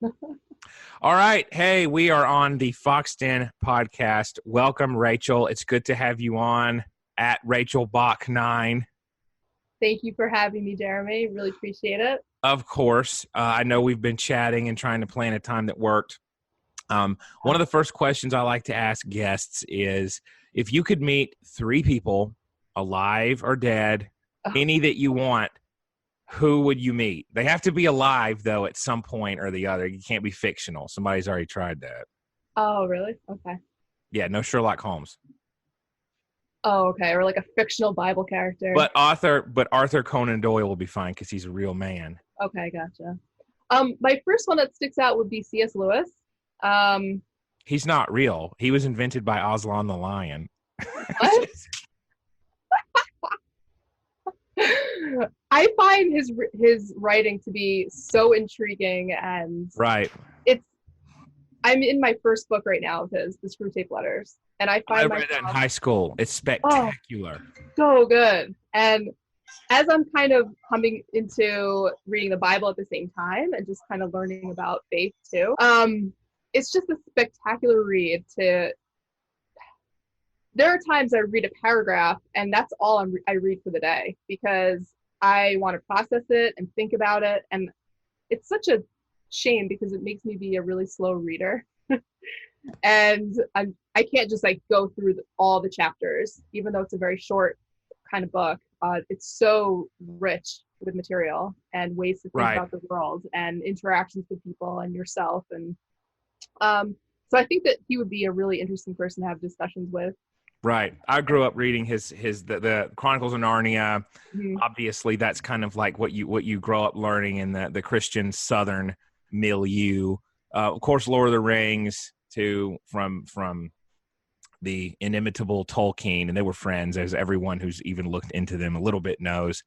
All right. Hey, we are on the Foxed In podcast. Welcome, Rachel. It's good to have you on at Rachel Bock 9. Thank you for having me, Jeremy. Really appreciate it. Of course. I know we've been chatting and trying to plan a time that worked. One of the first questions I like to ask guests is, if you could meet three people, alive or dead, any that you want, who would you meet? They have to be alive, though, at some point or the other. You can't be fictional. Somebody's already tried that. Oh, really? Okay. Yeah, no Sherlock Holmes. Oh, okay. Or like a fictional Bible character. But Arthur Conan Doyle will be fine because he's a real man. Okay, gotcha. My first one that sticks out would be C.S. Lewis. He's not real. He was invented by Aslan the lion. What? I find his writing to be so intriguing, and right. I'm in my first book right now of his, the Screwtape Letters, and I read that in high school. It's spectacular. So good. And as I'm kind of coming into reading the Bible at the same time and just kind of learning about faith too, it's just a spectacular read. There are times I read a paragraph and that's all I read for the day because I want to process it and think about it. And it's such a shame because it makes me be a really slow reader. And I can't just like go through all the chapters, even though it's a very short kind of book. It's so rich with material and ways to think about the world and interactions with people and yourself. And so I think that he would be a really interesting person to have discussions with. Right. I grew up reading the Chronicles of Narnia. Mm-hmm. Obviously, that's kind of like what you grow up learning in the Christian Southern milieu. Of course, Lord of the Rings from the inimitable Tolkien, and they were friends, as everyone who's even looked into them a little bit knows.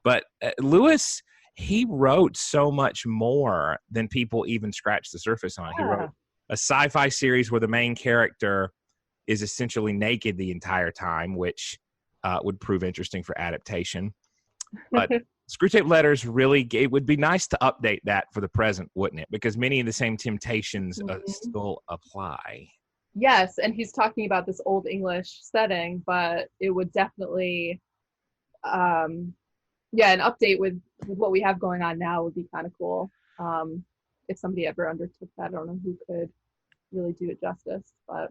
But Lewis, he wrote so much more than people even scratched the surface on. Yeah. He wrote a sci-fi series where the main character is essentially naked the entire time, which would prove interesting for adaptation. But Screwtape Letters it would be nice to update that for the present, wouldn't it? Because many of the same temptations still apply. Yes, and he's talking about this Old English setting, but it would definitely, an update with what we have going on now would be kind of cool. If somebody ever undertook that, I don't know who could really do it justice, but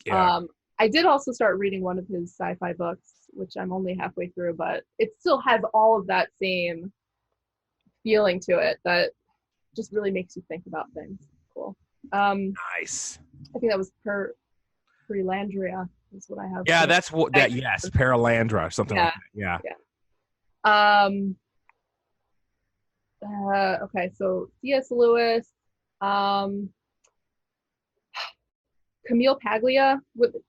yeah. I did also start reading one of his sci-fi books, which I'm only halfway through, but it still has all of that same feeling to it that just really makes you think about things. Cool. Nice. I think that was Perilandria is what I have. Yeah, that's what that. Yes, Perilandra, something like that. Yeah. Okay, so C.S. Lewis. Camille Paglia.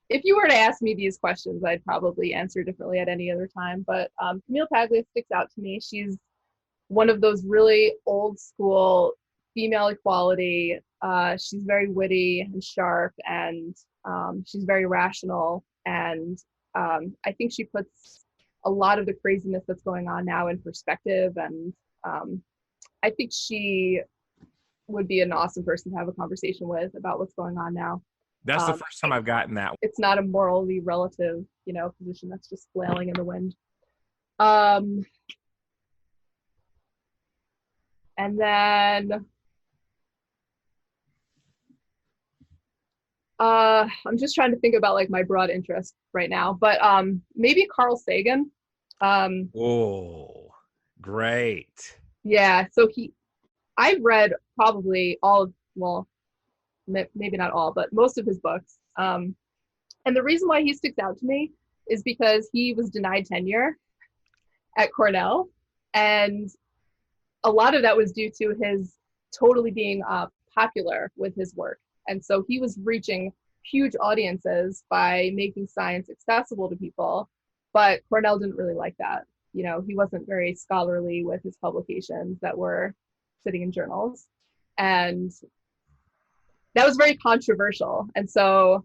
If you were to ask me these questions, I'd probably answer differently at any other time. But Camille Paglia sticks out to me. She's one of those really old school female equality. She's very witty and sharp, and she's very rational. And I think she puts a lot of the craziness that's going on now in perspective. And I think she would be an awesome person to have a conversation with about what's going on now. That's the first time I've gotten that. It's not a morally relative, position that's just flailing in the wind. And then I'm just trying to think about like my broad interest right now, but maybe Carl Sagan. Oh, great. Yeah, so I've read probably maybe not all, but most of his books. And the reason why he sticks out to me is because he was denied tenure at Cornell. And a lot of that was due to his totally being popular with his work. And so he was reaching huge audiences by making science accessible to people. But Cornell didn't really like that. He wasn't very scholarly with his publications that were sitting in journals. And that was very controversial. And so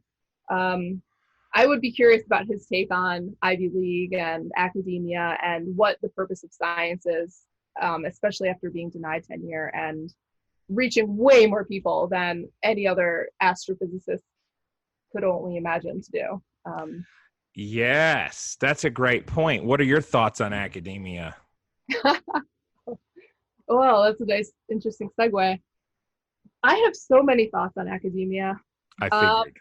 I would be curious about his take on Ivy League and academia and what the purpose of science is, especially after being denied tenure. And reaching way more people than any other astrophysicist could only imagine to do. Yes, that's a great point. What are your thoughts on academia? Well, that's a nice, interesting segue. I have so many thoughts on academia. I Um, figured.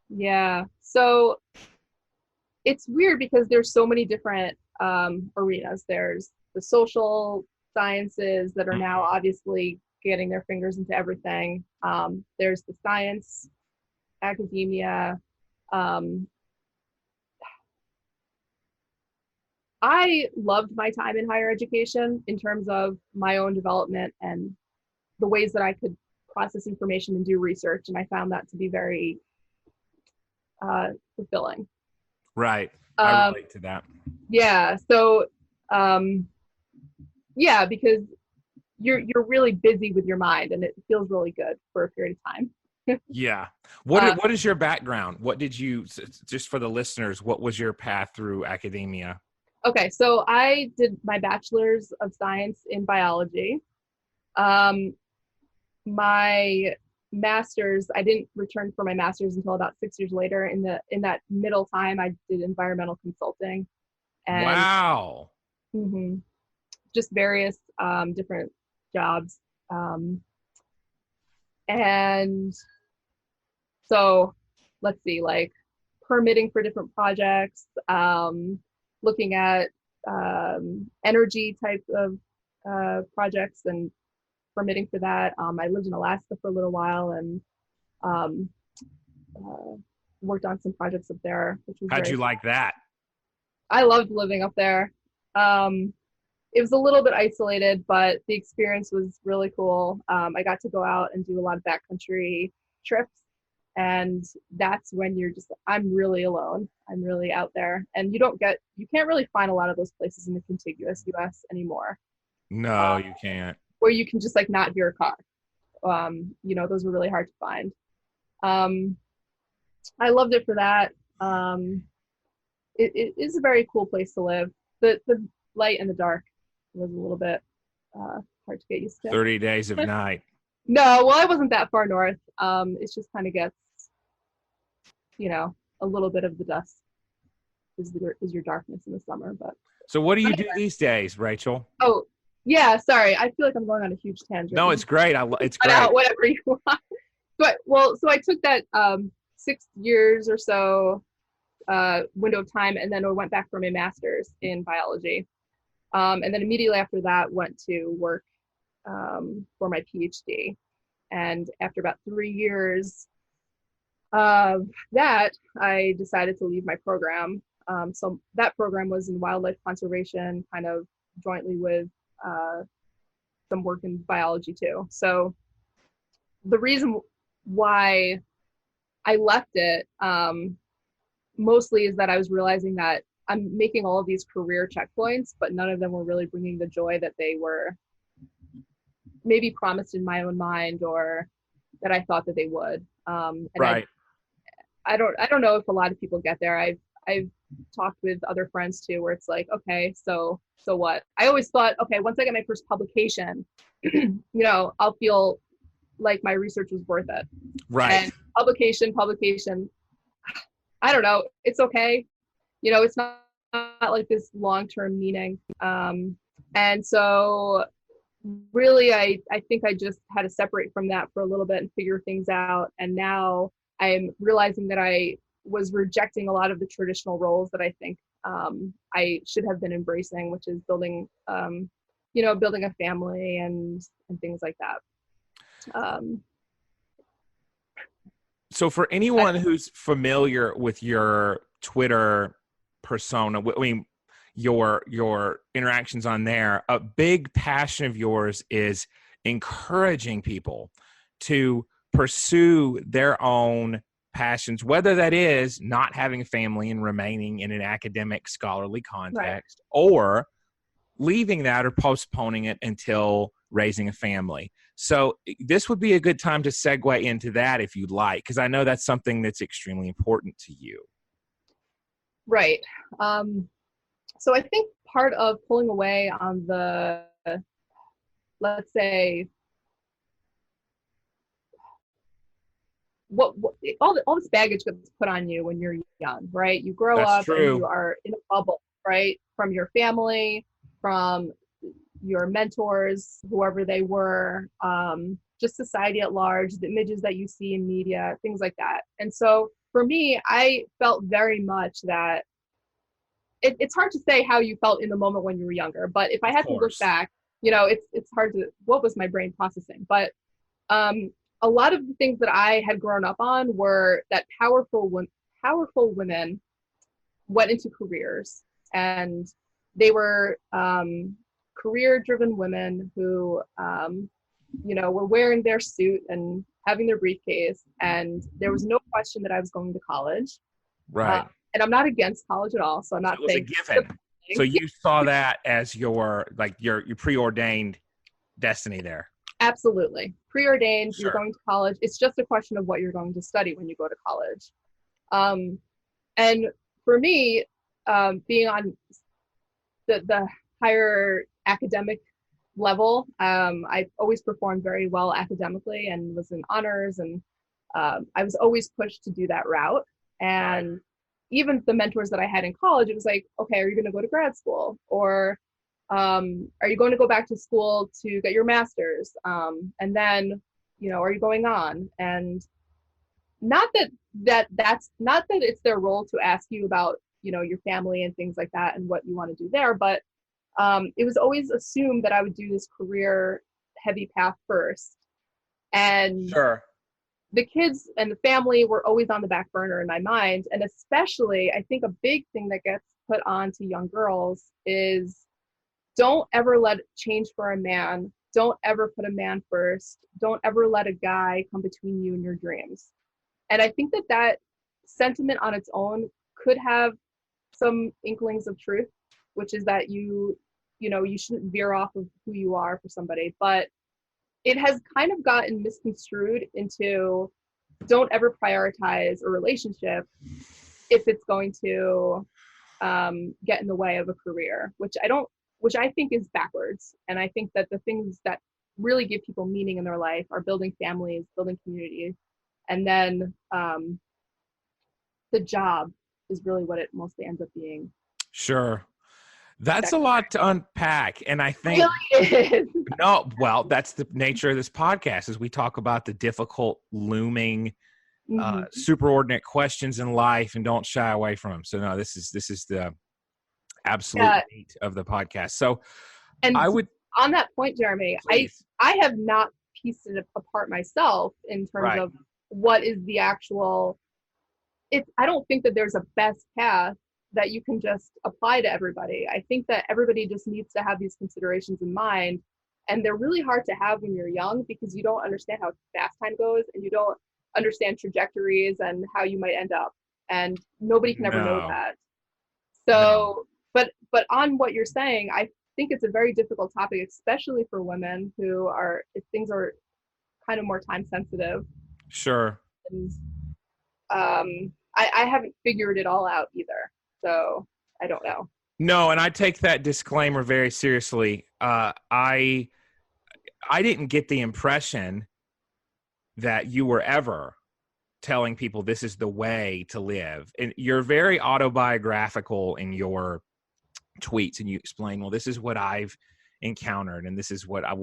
yeah, so it's weird because there's so many different arenas. There's the social sciences that are now obviously getting their fingers into everything. There's the science, academia. Um, I loved my time in higher education in terms of my own development and the ways that I could process information and do research. And I found that to be very fulfilling. Right. I Um, relate to that. yeah. So, yeah, because you're really busy with your mind, and it feels really good for a period of time. Yeah. Uh, What is your background? What did you, just for the listeners, what was your path through academia? okay, so I did my bachelor's of science in biology. Um, my master's, I didn't return for my master's until about 6 years later. In that middle time, I did environmental consulting and Wow. mhm, just various different jobs. Um, and so let's see, like permitting for different projects, looking at energy type of projects and permitting for that. I lived in Alaska for a little while and um, uh, worked on some projects up there, which was How'd very you fun. like that? I loved living up there. Um, it was a little bit isolated, but the experience was really cool. I got to go out and do a lot of backcountry trips. And that's when I'm really alone. I'm really out there. And you can't really find a lot of those places in the contiguous US anymore, No, you can't. where you can just like not hear a car. Those were really hard to find. Um, I loved it for that. Um, it is a very cool place to live. The light and the dark was a little bit hard to get used to. 30 days of night. No, well, I wasn't that far north. It just kind of gets, a little bit of the dust is your darkness in the summer. So what do you But do anyway. these days, Rachel? Oh, yeah, sorry. I feel like I'm going on a huge tangent. No, it's great. It's Cut great. out whatever you want. But so I took that 6 years or so window of time, and then I went back for my master's in biology. And then immediately after that, went to work for my PhD. And after about 3 years of that, I decided to leave my program. So that program was in wildlife conservation, kind of jointly with some work in biology too. So the reason why I left it mostly is that I was realizing that I'm making all of these career checkpoints, but none of them were really bringing the joy that they were maybe promised in my own mind or that I thought that they would. And Right. I don't know if a lot of people get there. I've talked with other friends too, where it's like, okay, so what? I always thought, okay, once I get my first publication, I'll feel like my research was worth it. Right. And publication, I don't know. It's okay. It's not like this long-term meaning. And so really, I think I just had to separate from that for a little bit and figure things out. And now I'm realizing that I was rejecting a lot of the traditional roles that I think I should have been embracing, which is building a family and things like that. So for anyone who's familiar with your Twitter persona, I mean, your interactions on there, a big passion of yours is encouraging people to pursue their own passions, whether that is not having a family and remaining in an academic scholarly context, right, or leaving that or postponing it until raising a family. So this would be a good time to segue into that if you'd like, because I know that's something that's extremely important to you. Right. So I think part of pulling away on the, let's say, all this baggage gets put on you when you're young, right? You grow That's up and you true. are in a bubble, right? From your family, from your mentors, whoever they were, just society at large, the images that you see in media, things like that. And so for me, I felt very much that it's hard to say how you felt in the moment when you were younger, but if I Of had to look course. back, it's hard to, what was my brain processing? But um, a lot of the things that I had grown up on were that powerful women went into careers, and they were career-driven women who, were wearing their suit and having their briefcase, and there was no question that I was going to college. Uh, Right. and I'm not against college at all, so I'm So not it was a saying the given. So thing. you saw that as your preordained destiny there. Absolutely. Preordained, you're Sure. going to college. It's just a question of what you're going to study when you go to college. Um, and for me, being on the higher academic level, I always performed very well academically and was in honors, and I was always pushed to do that route. Right. And even the mentors that I had in college, it was like, okay, are you going to go to grad school, or are you going to go back to school to get your master's? And then, are you going on? And not that's not that it's their role to ask you about, your family and things like that and what you want to do there, but it was always assumed that I would do this career heavy path first. And Sure. the kids and the family were always on the back burner in my mind. And especially, I think a big thing that gets put on to young girls is don't ever let it change for a man. Don't ever put a man first. Don't ever let a guy come between you and your dreams. And I think that sentiment on its own could have some inklings of truth, which is that you shouldn't veer off of who you are for somebody. But it has kind of gotten misconstrued into don't ever prioritize a relationship if it's going to get in the way of a career, which I think is backwards. And I think that the things that really give people meaning in their life are building families, building communities, and then the job is really what it mostly ends up being. Sure. That's a Second, lot to unpack. And I think, really is. no, well, that's the nature of this podcast is we talk about the difficult looming Mm-hmm. superordinate questions in life and don't shy away from them. So no, this is the absolute Yeah, meat of the podcast. So I and would on that point, Jeremy, please. I have not pieced it apart myself in terms Right. of what is the actual. I don't think that there's a best path that you can just apply to everybody. I think that everybody just needs to have these considerations in mind, and they're really hard to have when you're young because you don't understand how fast time goes, and you don't understand trajectories and how you might end up, and nobody can ever know No, that. no. So, but on what you're saying, I think it's a very difficult topic, especially for women who are, if things are kind of more time sensitive. Sure. And I haven't figured it all out either, so I don't know. No, and I take that disclaimer very seriously. I didn't get the impression that you were ever telling people this is the way to live. And you're very autobiographical in your tweets, and you explain, well, this is what I've encountered, and this is what I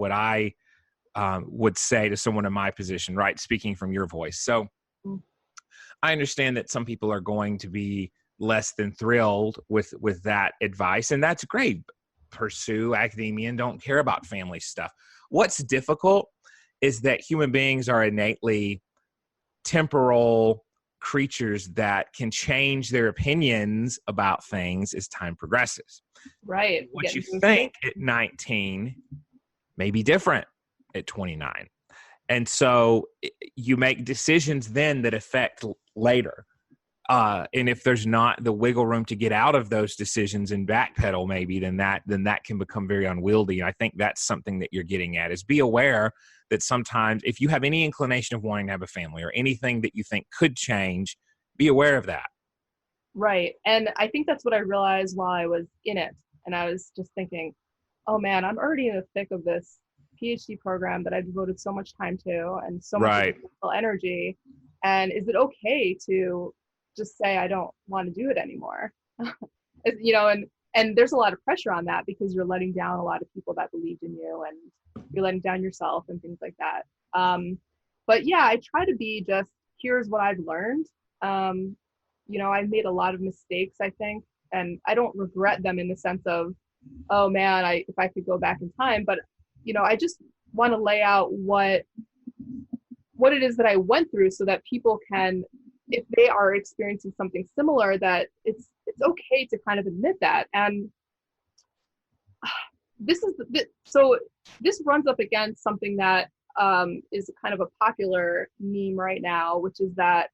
would say to someone in my position, right? Speaking from your voice. So I understand that some people are going to be less than thrilled with that advice, and that's great. Pursue academia and don't care about family stuff. What's difficult is that human beings are innately temporal creatures that can change their opinions about things as time progresses. Right, What getting you things think changed. at 19 may be different at 29. And so you make decisions then that affect later. And if there's not the wiggle room to get out of those decisions and backpedal, maybe then that can become very unwieldy. And I think that's something that you're getting at is be aware that sometimes if you have any inclination of wanting to have a family or anything that you think could change, be aware of that. Right, and I think that's what I realized while I was in it, and I was just thinking, oh man, I'm already in the thick of this PhD program that I devoted so much time to and so much of Right. my mental energy. And is it okay to just say, I don't want to do it anymore? And there's a lot of pressure on that because you're letting down a lot of people that believed in you, and you're letting down yourself and things like that. But yeah, I try to be just, here's what I've learned. I've made a lot of mistakes, I think, and I don't regret them in the sense of, oh man, if I could go back in time, but I just want to lay out what it is that I went through so that people can, if they are experiencing something similar, that it's okay to kind of admit that. And this runs up against something that is kind of a popular meme right now, which is that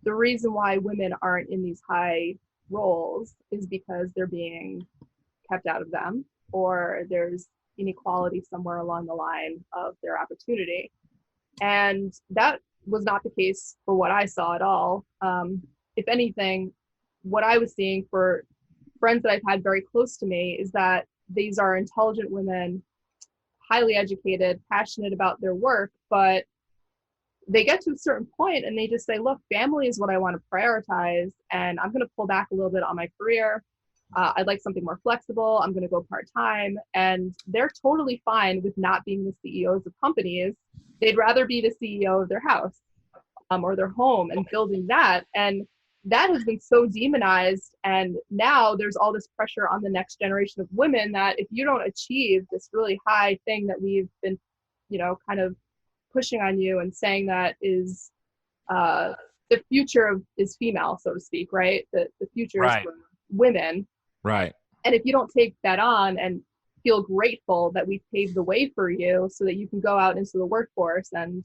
the reason why women aren't in these high roles is because they're being kept out of them, or there's inequality somewhere along the line of their opportunity. And that was not the case for what I saw at all. If anything, what I was seeing for friends that I've had very close to me is that these are intelligent women, highly educated, passionate about their work, but they get to a certain point and they just say, look, family is what I want to prioritize, and I'm going to pull back a little bit on my career. I'd like something more flexible. I'm going to go part-time. And they're totally fine with not being the CEOs of companies. They'd rather be the CEO of their house or their home and building that. And that has been so demonized. And now there's all this pressure on the next generation of women that if you don't achieve this really high thing that we've been, kind of pushing on you and saying that is the future is female, so to speak, right? The future is for women. Right. And if you don't take that on and feel grateful that we paved the way for you so that you can go out into the workforce and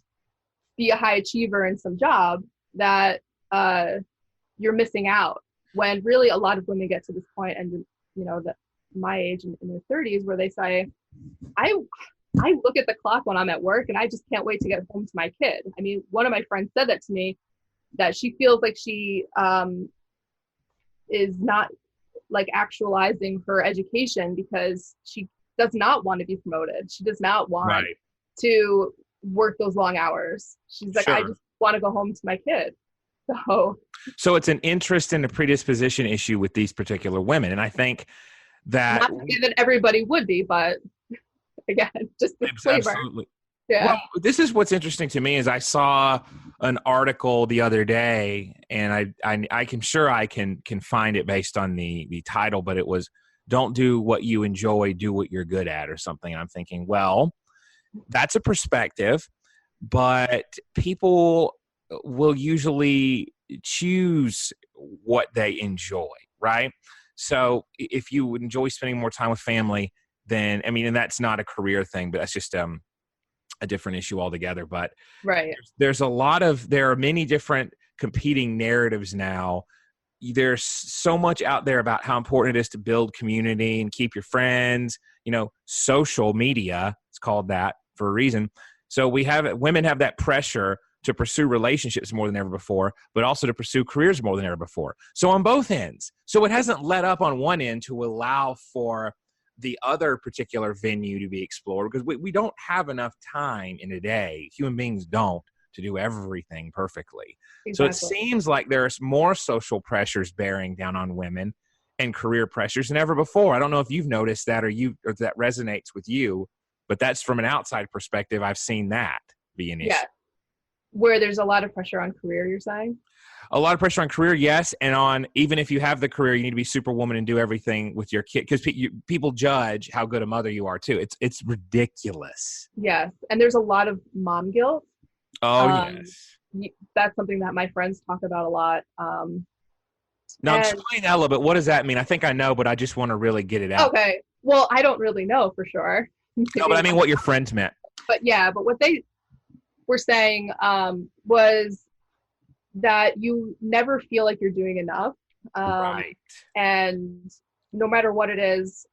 be a high achiever in some job, that you're missing out. When really a lot of women get to this point, and that my age in their 30s, where they say, I look at the clock when I'm at work and I just can't wait to get home to my kid. I mean, one of my friends said that to me, that she feels like she is not like actualizing her education because she does not want to be promoted. She does not want to work those long hours. She's like, I just want to go home to my kid. So it's an interest and a predisposition issue with these particular women. And I think that not that everybody would be, but again, just the flavor. Absolutely. Yeah. Well, this is what's interesting to me is I saw an article the other day, and I can find it based on the title, but it was "Don't do what you enjoy, do what you're good at" or something. And I'm thinking, well, that's a perspective, but people will usually choose what they enjoy, right? So if you would enjoy spending more time with family, then, I mean, and that's not a career thing, but that's just a different issue altogether. But there are many different competing narratives now. There's so much out there about how important it is to build community and keep your friends. Social media, it's called that for a reason. So women have that pressure to pursue relationships more than ever before, but also to pursue careers more than ever before. So on both ends. So it hasn't let up on one end to allow for the other particular venue to be explored, because we don't have enough time in a day. Human beings don't, to do everything perfectly. Exactly. So it seems like there's more social pressures bearing down on women and career pressures than ever before. I don't know if you've noticed that or that resonates with you, but that's from an outside perspective. I've seen that be an issue. Yeah. Where there's a lot of pressure on career, you're saying? A lot of pressure on career, yes. And on, even if you have the career, you need to be superwoman and do everything with your kid, because people judge how good a mother you are too. It's ridiculous. Yes. And there's a lot of mom guilt. Oh, yes. That's something that my friends talk about a lot. Now, explain that a little bit. What does that mean? I think I know, but I just want to really get it out. Okay. Well, I don't really know for sure. No, but I mean what your friends meant. But what they were saying was that you never feel like you're doing enough. Right. And no matter what it is,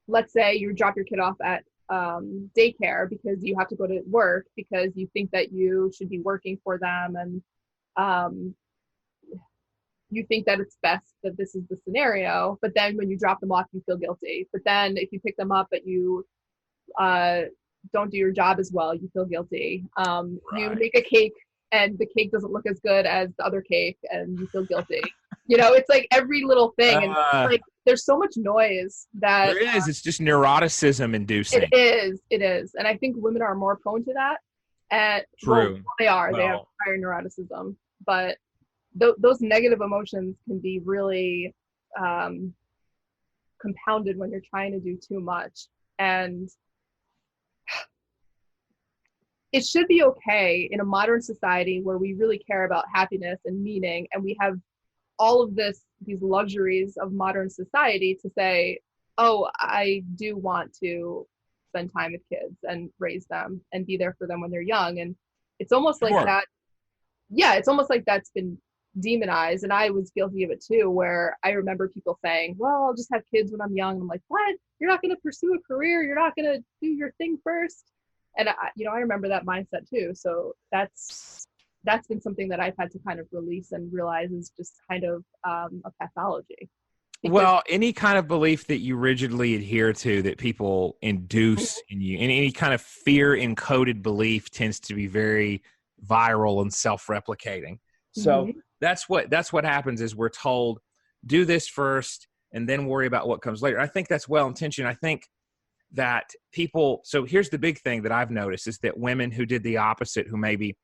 let's say you drop your kid off at daycare because you have to go to work because you think that you should be working for them, and you think that it's best that this is the scenario, but then when you drop them off, you feel guilty. But then if you pick them up but you don't do your job as well, you feel guilty. You make a cake and the cake doesn't look as good as the other cake and you feel guilty. You know, it's like every little thing. And like, there's so much noise that there is. It's just neuroticism inducing. It is. And I think women are more prone to that. And True. Well, they have higher neuroticism, but those negative emotions can be really compounded when you're trying to do too much. And it should be okay in a modern society where we really care about happiness and meaning, and we have all of these luxuries of modern society to say, oh, I do want to spend time with kids and raise them and be there for them when they're young. And it's almost like that. Yeah, it's almost like that's been demonized. And I was guilty of it too, where I remember people saying, well, I'll just have kids when I'm young. I'm like, what? You're not going to pursue a career. You're not going to do your thing first. And I remember that mindset too. So that's been something that I've had to kind of release and realize is just kind of a pathology. Well, any kind of belief that you rigidly adhere to that people induce in you, and any kind of fear-encoded belief tends to be very viral and self-replicating. So that's what happens is we're told, do this first and then worry about what comes later. I think that's well-intentioned. I think that people, so here's the big thing that I've noticed is that women who did the opposite, who maybe,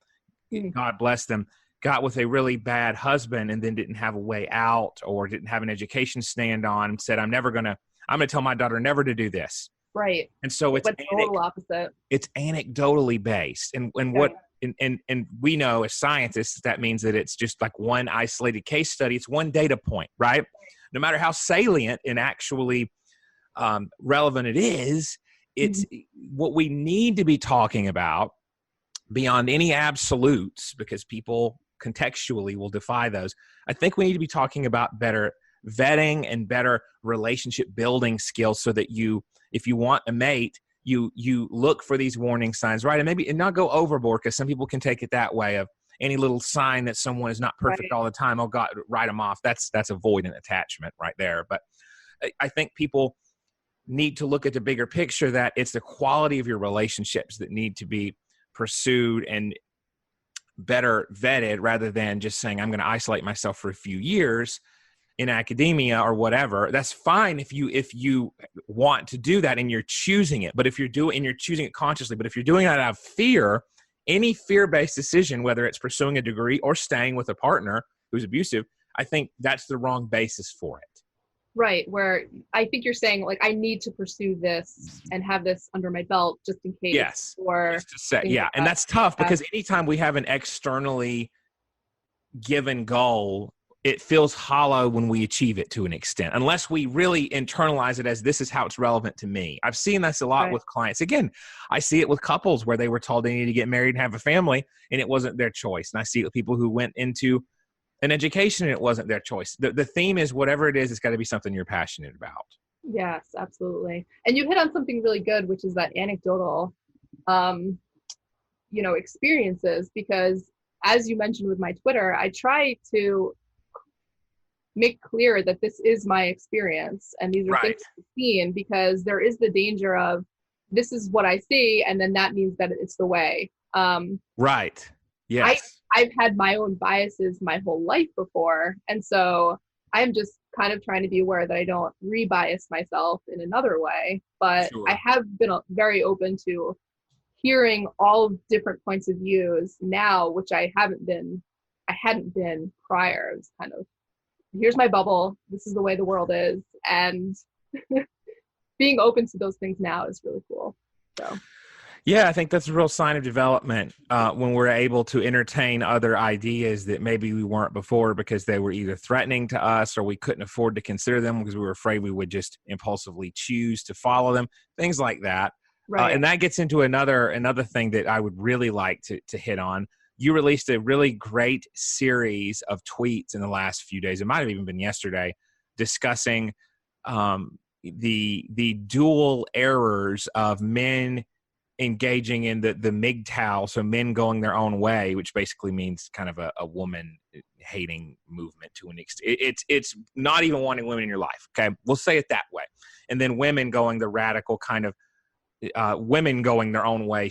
God bless them, got with a really bad husband and then didn't have a way out or didn't have an education stand on and said, I'm going to tell my daughter never to do this. Right. And so it's total opposite. It's anecdotally based. And what, and we know as scientists, that means that it's just like one isolated case study. It's one data point, right? No matter how salient and actually relevant it is, it's what we need to be talking about beyond any absolutes, because people contextually will defy those. I think we need to be talking about better vetting and better relationship building skills so that if you want a mate, you look for these warning signs, right? And not go overboard, because some people can take it that way of any little sign that someone is not perfect all the time. Oh God, write them off. That's avoidant attachment right there. But I think people need to look at the bigger picture, that it's the quality of your relationships that need to be pursued and better vetted, rather than just saying, I'm going to isolate myself for a few years in academia or whatever. That's fine if you want to do that and you're choosing it. But if you're choosing it consciously, but if you're doing that out of fear, any fear-based decision, whether it's pursuing a degree or staying with a partner who's abusive, I think that's the wrong basis for it. Right, where I think you're saying, like, I need to pursue this and have this under my belt just in case. Yes. Or and that's tough, because anytime we have an externally given goal, it feels hollow when we achieve it to an extent, unless we really internalize it as, this is how it's relevant to me. I've seen this a lot with clients. Again, I see it with couples where they were told they need to get married and have a family, and it wasn't their choice. And I see it with people who went into an education and it wasn't their choice. The theme is, whatever it is, it's got to be something you're passionate about. Yes, absolutely. And you hit on something really good, which is that anecdotal, experiences, because as you mentioned with my Twitter, I try to make clear that this is my experience and these are things I've seen, because there is the danger of, this is what I see, and then that means that it's the way. Right. Yes. I've had my own biases my whole life before. And so I'm just kind of trying to be aware that I don't re-bias myself in another way. But I have been very open to hearing all different points of views now, which I hadn't been prior. It was kind of, here's my bubble, this is the way the world is. And being open to those things now is really cool. So. Yeah, I think that's a real sign of development when we're able to entertain other ideas that maybe we weren't before, because they were either threatening to us or we couldn't afford to consider them because we were afraid we would just impulsively choose to follow them, things like that. Right. And that gets into another thing that I would really like to hit on. You released a really great series of tweets in the last few days. It might have even been yesterday, discussing the dual errors of men engaging in the MGTOW, so men going their own way, which basically means kind of a woman hating movement to an extent. It's not even wanting women in your life. Okay, we'll say it that way. And then women going the radical kind of women going their own way,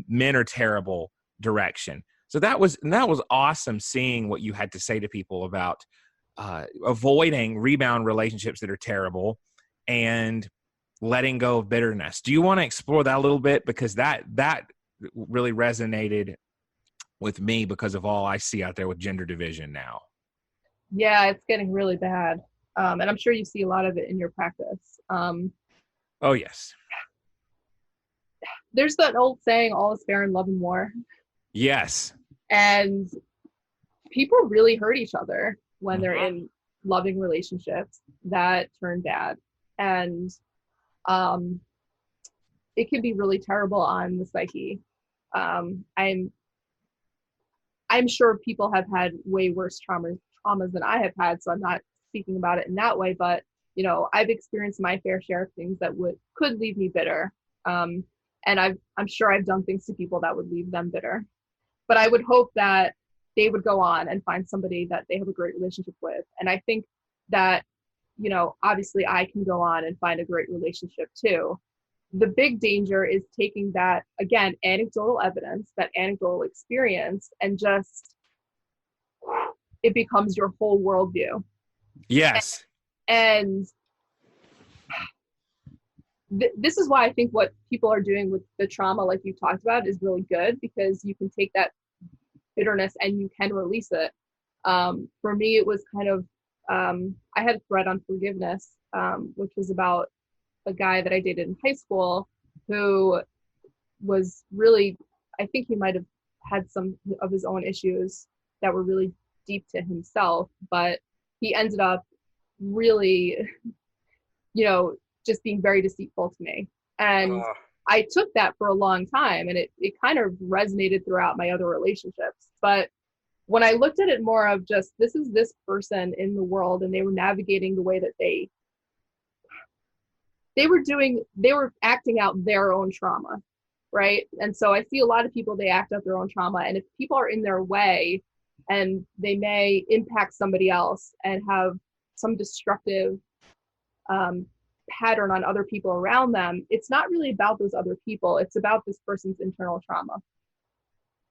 men are terrible direction. So that was awesome seeing what you had to say to people about avoiding rebound relationships that are terrible and letting go of bitterness. Do you want to explore that a little bit? Because that really resonated with me because of all I see out there with gender division now. Yeah, it's getting really bad. And I'm sure you see a lot of it in your practice. Oh, yes. There's that old saying, all is fair in love and war. Yes. And people really hurt each other when they're in loving relationships that turn bad. And it can be really terrible on the psyche. I'm sure people have had way worse traumas than I have had, so I'm not speaking about it in that way, but you know, I've experienced my fair share of things that could leave me bitter. And I'm sure I've done things to people that would leave them bitter. But I would hope that they would go on and find somebody that they have a great relationship with. And I think that, you know, obviously I can go on and find a great relationship too. The big danger is taking that, again, anecdotal evidence, that anecdotal experience, and just, it becomes your whole worldview. Yes. And this is why I think what people are doing with the trauma, like you talked about, is really good, because you can take that bitterness and you can release it. For me, it was kind of, I had a thread on forgiveness, which was about a guy that I dated in high school who was really, I think he might have had some of his own issues that were really deep to himself, but he ended up really, you know, just being very deceitful to me. And I took that for a long time, and it kind of resonated throughout my other relationships. But when I looked at it more of just, this is this person in the world, and they were navigating the way that they were acting out their own trauma, right? And so I see a lot of people, they act out their own trauma, and if people are in their way and they may impact somebody else and have some destructive pattern on other people around them, it's not really about those other people, it's about this person's internal trauma.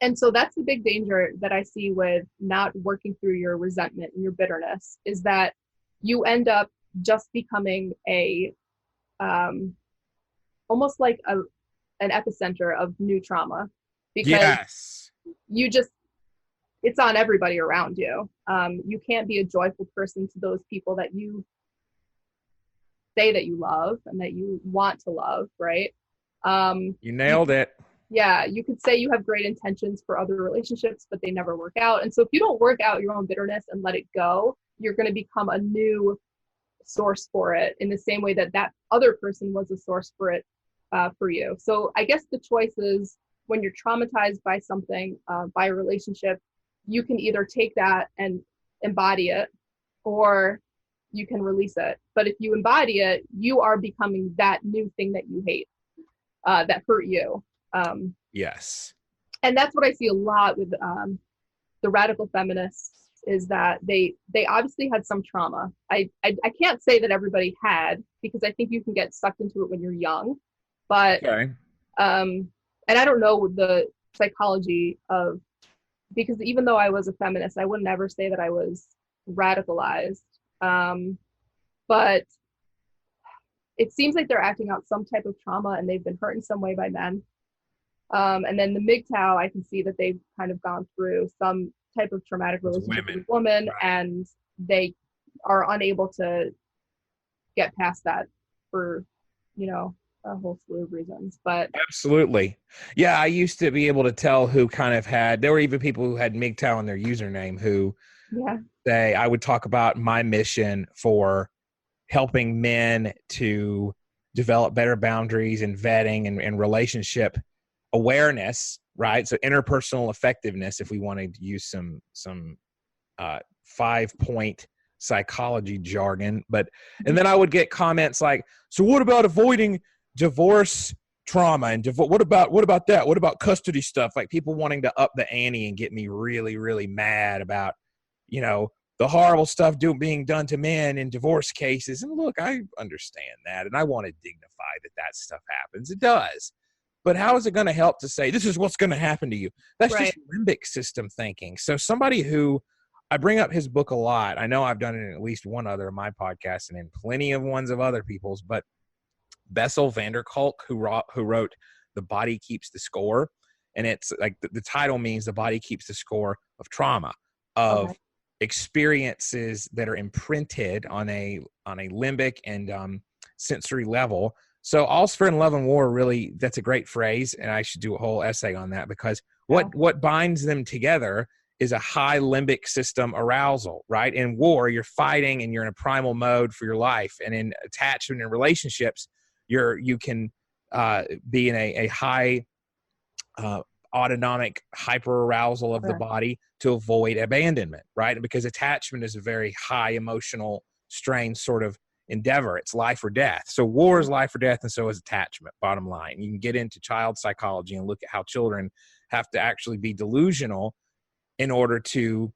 And so that's the big danger that I see with not working through your resentment and your bitterness, is that you end up just becoming a almost like an epicenter of new trauma, because it's on everybody around you. You can't be a joyful person to those people that you say that you love and that you want to love, right? You nailed it. Yeah, you could say you have great intentions for other relationships, but they never work out. And so if you don't work out your own bitterness and let it go, you're going to become a new source for it, in the same way that that other person was a source for it for you. So I guess the choice is, when you're traumatized by something, by a relationship, you can either take that and embody it, or you can release it. But if you embody it, you are becoming that new thing that you hate, that hurt you. Yes. And that's what I see a lot with the radical feminists, is that they obviously had some trauma. I can't say that everybody had, because I think you can get sucked into it when you're young. But okay. And I don't know the psychology of, because even though I was a feminist, I would never say that I was radicalized. But it seems like they're acting out some type of trauma, and they've been hurt in some way by men. And then the MGTOW, I can see that they've kind of gone through some type of traumatic relationship with women, right, and they are unable to get past that for, you know, a whole slew of reasons. But absolutely. Yeah, I used to be able to tell who kind of had, there were even people who had MGTOW in their username who I would talk about my mission for helping men to develop better boundaries and vetting and relationship awareness, right? So interpersonal effectiveness, if we wanted to use some 5-point psychology jargon. But and then I would get comments like, so what about avoiding divorce trauma, and what about that? What about custody stuff? Like people wanting to up the ante and get me really, really mad about, you know, the horrible stuff being done to men in divorce cases. And look, I understand that, and I want to dignify that stuff happens. It does. but how is it going to help to say, this is what's going to happen to you? That's Right. just limbic system thinking. So somebody who, I bring up his book a lot. I know I've done it in at least one other of my podcasts and in plenty of ones of other people's, but Bessel van der Kolk, who wrote The Body Keeps the Score. And it's like the title means the body keeps the score of trauma, of experiences that are imprinted on a limbic and sensory level. So All's Fair in Love and War, really, that's a great phrase. And I should do a whole essay on that, because what binds them together is a high limbic system arousal, right? In war, you're fighting and you're in a primal mode for your life. And in attachment and relationships, you can be in a high autonomic hyperarousal of the body to avoid abandonment, right? Because attachment is a very high emotional strain sort of endeavor. It's life or death. So war is life or death, and so is attachment, bottom line. You can get into child psychology and look at how children have to actually be delusional in order to,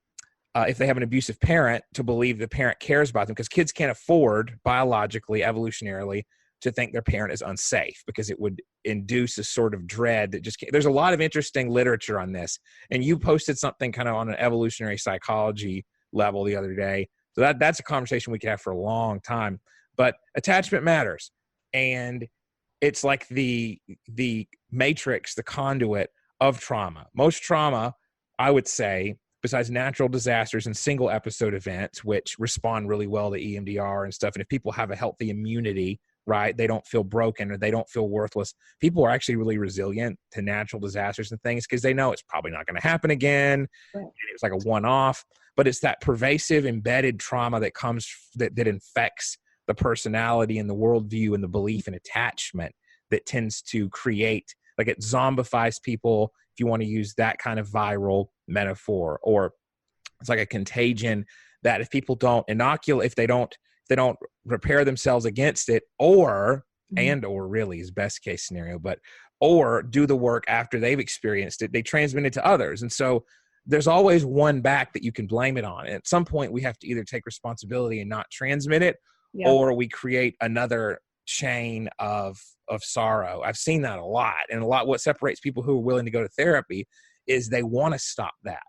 if they have an abusive parent, to believe the parent cares about them, because kids can't afford biologically, evolutionarily, to think their parent is unsafe, because it would induce a sort of dread that just can't. There's a lot of interesting literature on this, and you posted something kind of on an evolutionary psychology level the other day. So that's a conversation we could have for a long time. But attachment matters, and it's like the matrix, the conduit of trauma. Most trauma, I would say, besides natural disasters and single episode events, which respond really well to EMDR and stuff, and if people have a healthy immunity, right, they don't feel broken or they don't feel worthless. People are actually really resilient to natural disasters and things because they know it's probably not going to happen again. Right. It's like a one-off, but it's that pervasive embedded trauma that comes that infects the personality and the worldview and the belief and attachment that tends to create, like, it zombifies people, if you want to use that kind of viral metaphor, or it's like a contagion that if people don't inoculate, if they don't repair themselves against it, or really is best case scenario, but or do the work after they've experienced it, they transmit it to others. And so there's always one back that you can blame it on. And at some point we have to either take responsibility and not transmit it, or we create another chain of sorrow. I've seen that a lot. And what separates people who are willing to go to therapy is they want to stop that.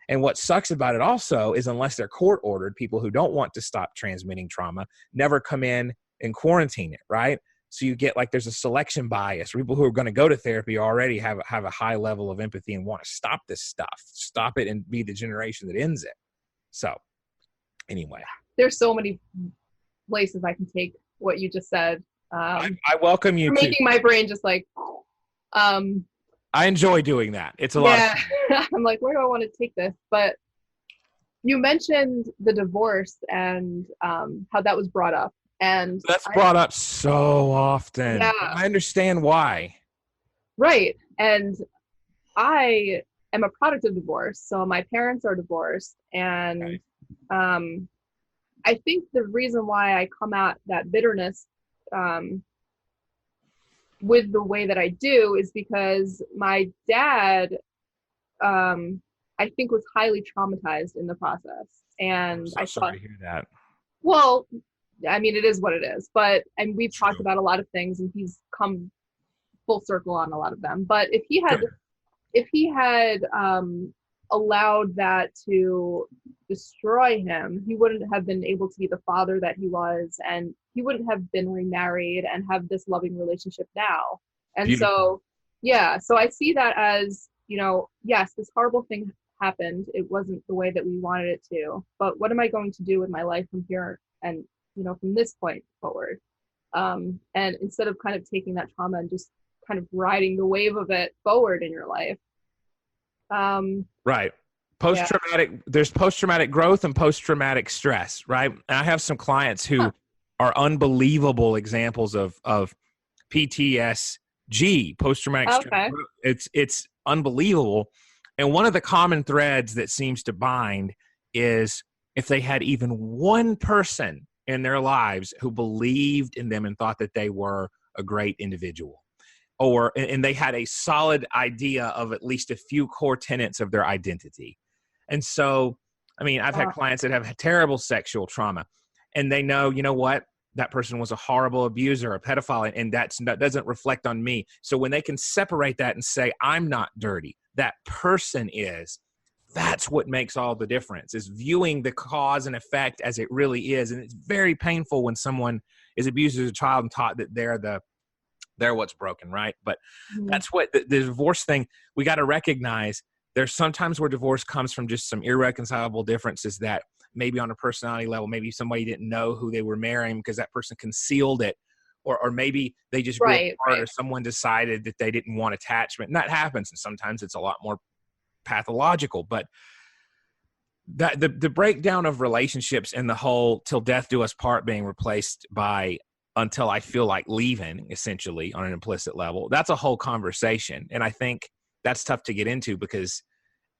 And what sucks about it also is, unless they're court ordered, people who don't want to stop transmitting trauma never come in and quarantine it, right? So you get, like, there's a selection bias. People who are going to go to therapy already have a high level of empathy and want to stop this stuff, stop it, and be the generation that ends it. So anyway, there's so many places I can take what you just said. I welcome you to making my brain just like, I enjoy doing that. It's a lot of fun. I'm like, where do I want to take this? But you mentioned the divorce and how that was brought up. And that's brought up so often. Yeah. I understand why. Right. And I am a product of divorce. So my parents are divorced. And I think the reason why I come at that bitterness with the way that I do is because my dad, I think, was highly traumatized in the process. And I'm so sorry to hear that. Well, I mean, it is what it is. But, and we've talked about a lot of things, and he's come full circle on a lot of them. But if he had allowed that to destroy him, he wouldn't have been able to be the father that he was, and he wouldn't have been remarried and have this loving relationship now. And Beautiful. So I see that as, yes, this horrible thing happened. It wasn't the way that we wanted it to, but what am I going to do with my life from here and, from this point forward? And instead of kind of taking that trauma and just kind of riding the wave of it forward in your life. Right. There's post-traumatic growth and post-traumatic stress, right? And I have some clients who are unbelievable examples of PTSG, post-traumatic stress. It's unbelievable. And one of the common threads that seems to bind is if they had even one person in their lives who believed in them and thought that they were a great individual, and they had a solid idea of at least a few core tenets of their identity. And so, I mean, I've had clients that have terrible sexual trauma, and they know, you know what? that person was a horrible abuser, a pedophile, and that doesn't reflect on me. So when they can separate that and say, I'm not dirty, that person is, that's what makes all the difference, is viewing the cause and effect as it really is. And it's very painful when someone is abused as a child and taught that they're what's broken, right? But that's what the divorce thing, we got to recognize. There's sometimes where divorce comes from just some irreconcilable differences that maybe on a personality level, maybe somebody didn't know who they were marrying because that person concealed it, or maybe they just grew apart, or someone decided that they didn't want attachment. And that happens. And sometimes it's a lot more pathological, but that the breakdown of relationships and the whole till death do us part being replaced by until I feel like leaving, essentially, on an implicit level, that's a whole conversation. And I think that's tough to get into because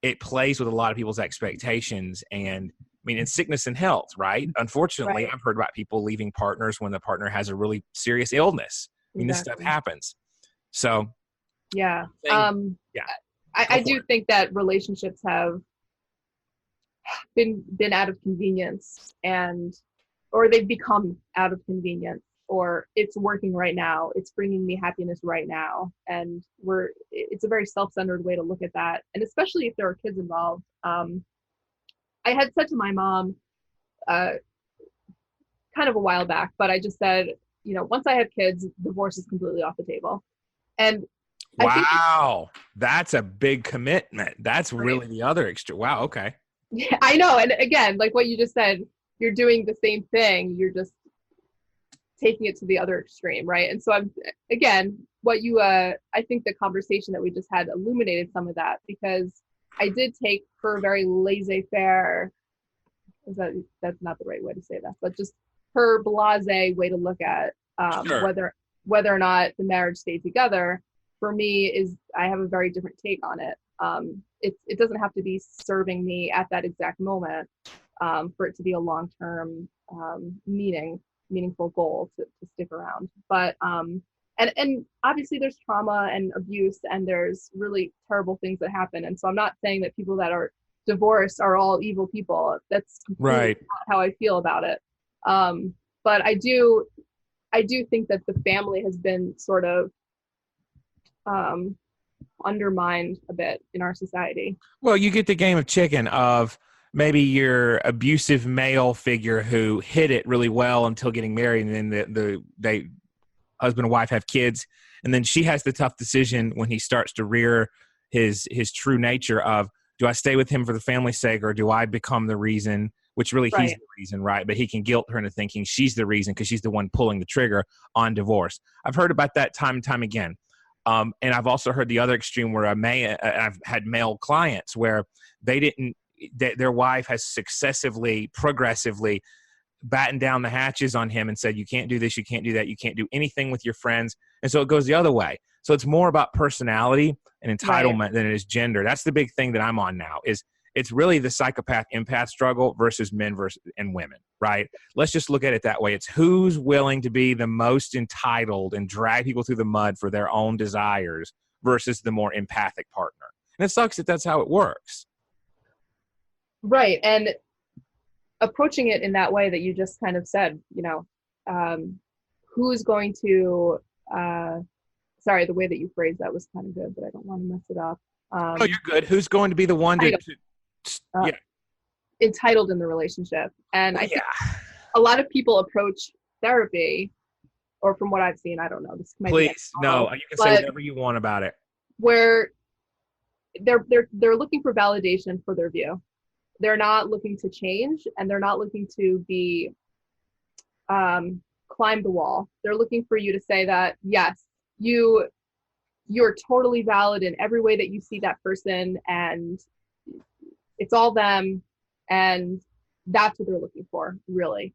it plays with a lot of people's expectations. And I mean, in sickness and health, right? Unfortunately, I've heard about people leaving partners when the partner has a really serious illness. I mean, this stuff happens. So, yeah. I do think that relationships have been out of convenience, or they've become out of convenience, or it's working right now. It's bringing me happiness right now. And it's a very self-centered way to look at that. And especially if there are kids involved. I had said to my mom, kind of a while back, but I just said, once I have kids, divorce is completely off the table. And wow, that's a big commitment. That's really the other extreme. Wow. Okay. Yeah, I know. And again, like what you just said, you're doing the same thing. You're just taking it to the other extreme. Right. And so I think the conversation that we just had illuminated some of that, because I did take her very laissez-faire, that's not the right way to say that, but just her blasé way to look at whether or not the marriage stayed together. For me, I have a very different take on it. It doesn't have to be serving me at that exact moment for it to be a long-term meaningful goal to stick around. But and obviously there's trauma and abuse and there's really terrible things that happen. And so I'm not saying that people that are divorced are all evil people. That's completely not how I feel about it. But I do think that the family has been sort of undermined a bit in our society. Well, you get the game of chicken of maybe your abusive male figure who hid it really well until getting married, and then they husband and wife have kids, and then she has the tough decision when he starts to rear his true nature of, do I stay with him for the family's sake, or do I become the reason, which really he's the reason, right? But he can guilt her into thinking she's the reason because she's the one pulling the trigger on divorce. I've heard about that time and time again. And I've also heard the other extreme where I've had male clients where their wife has successively, progressively battened down the hatches on him and said, you can't do this, you can't do that, you can't do anything with your friends. And so it goes the other way. So it's more about personality and entitlement than it is gender. That's the big thing that I'm on now, is it's really the psychopath empath struggle versus men and women, right? Let's just look at it that way. It's who's willing to be the most entitled and drag people through the mud for their own desires versus the more empathic partner. And it sucks that that's how it works. Right. And approaching it in that way that you just kind of said, who's going to, sorry, the way that you phrased that was kind of good, but I don't want to mess it up. Oh, you're good. Who's going to be the one entitled in the relationship? And I think a lot of people approach therapy, or from what I've seen, I don't know. This might Please, no, you can say whatever you want about it. Where they're looking for validation for their view. They're not looking to change, and they're not looking to be climb the wall. They're looking for you to say that, yes, you're totally valid in every way that you see that person, and it's all them, and that's what they're looking for, really.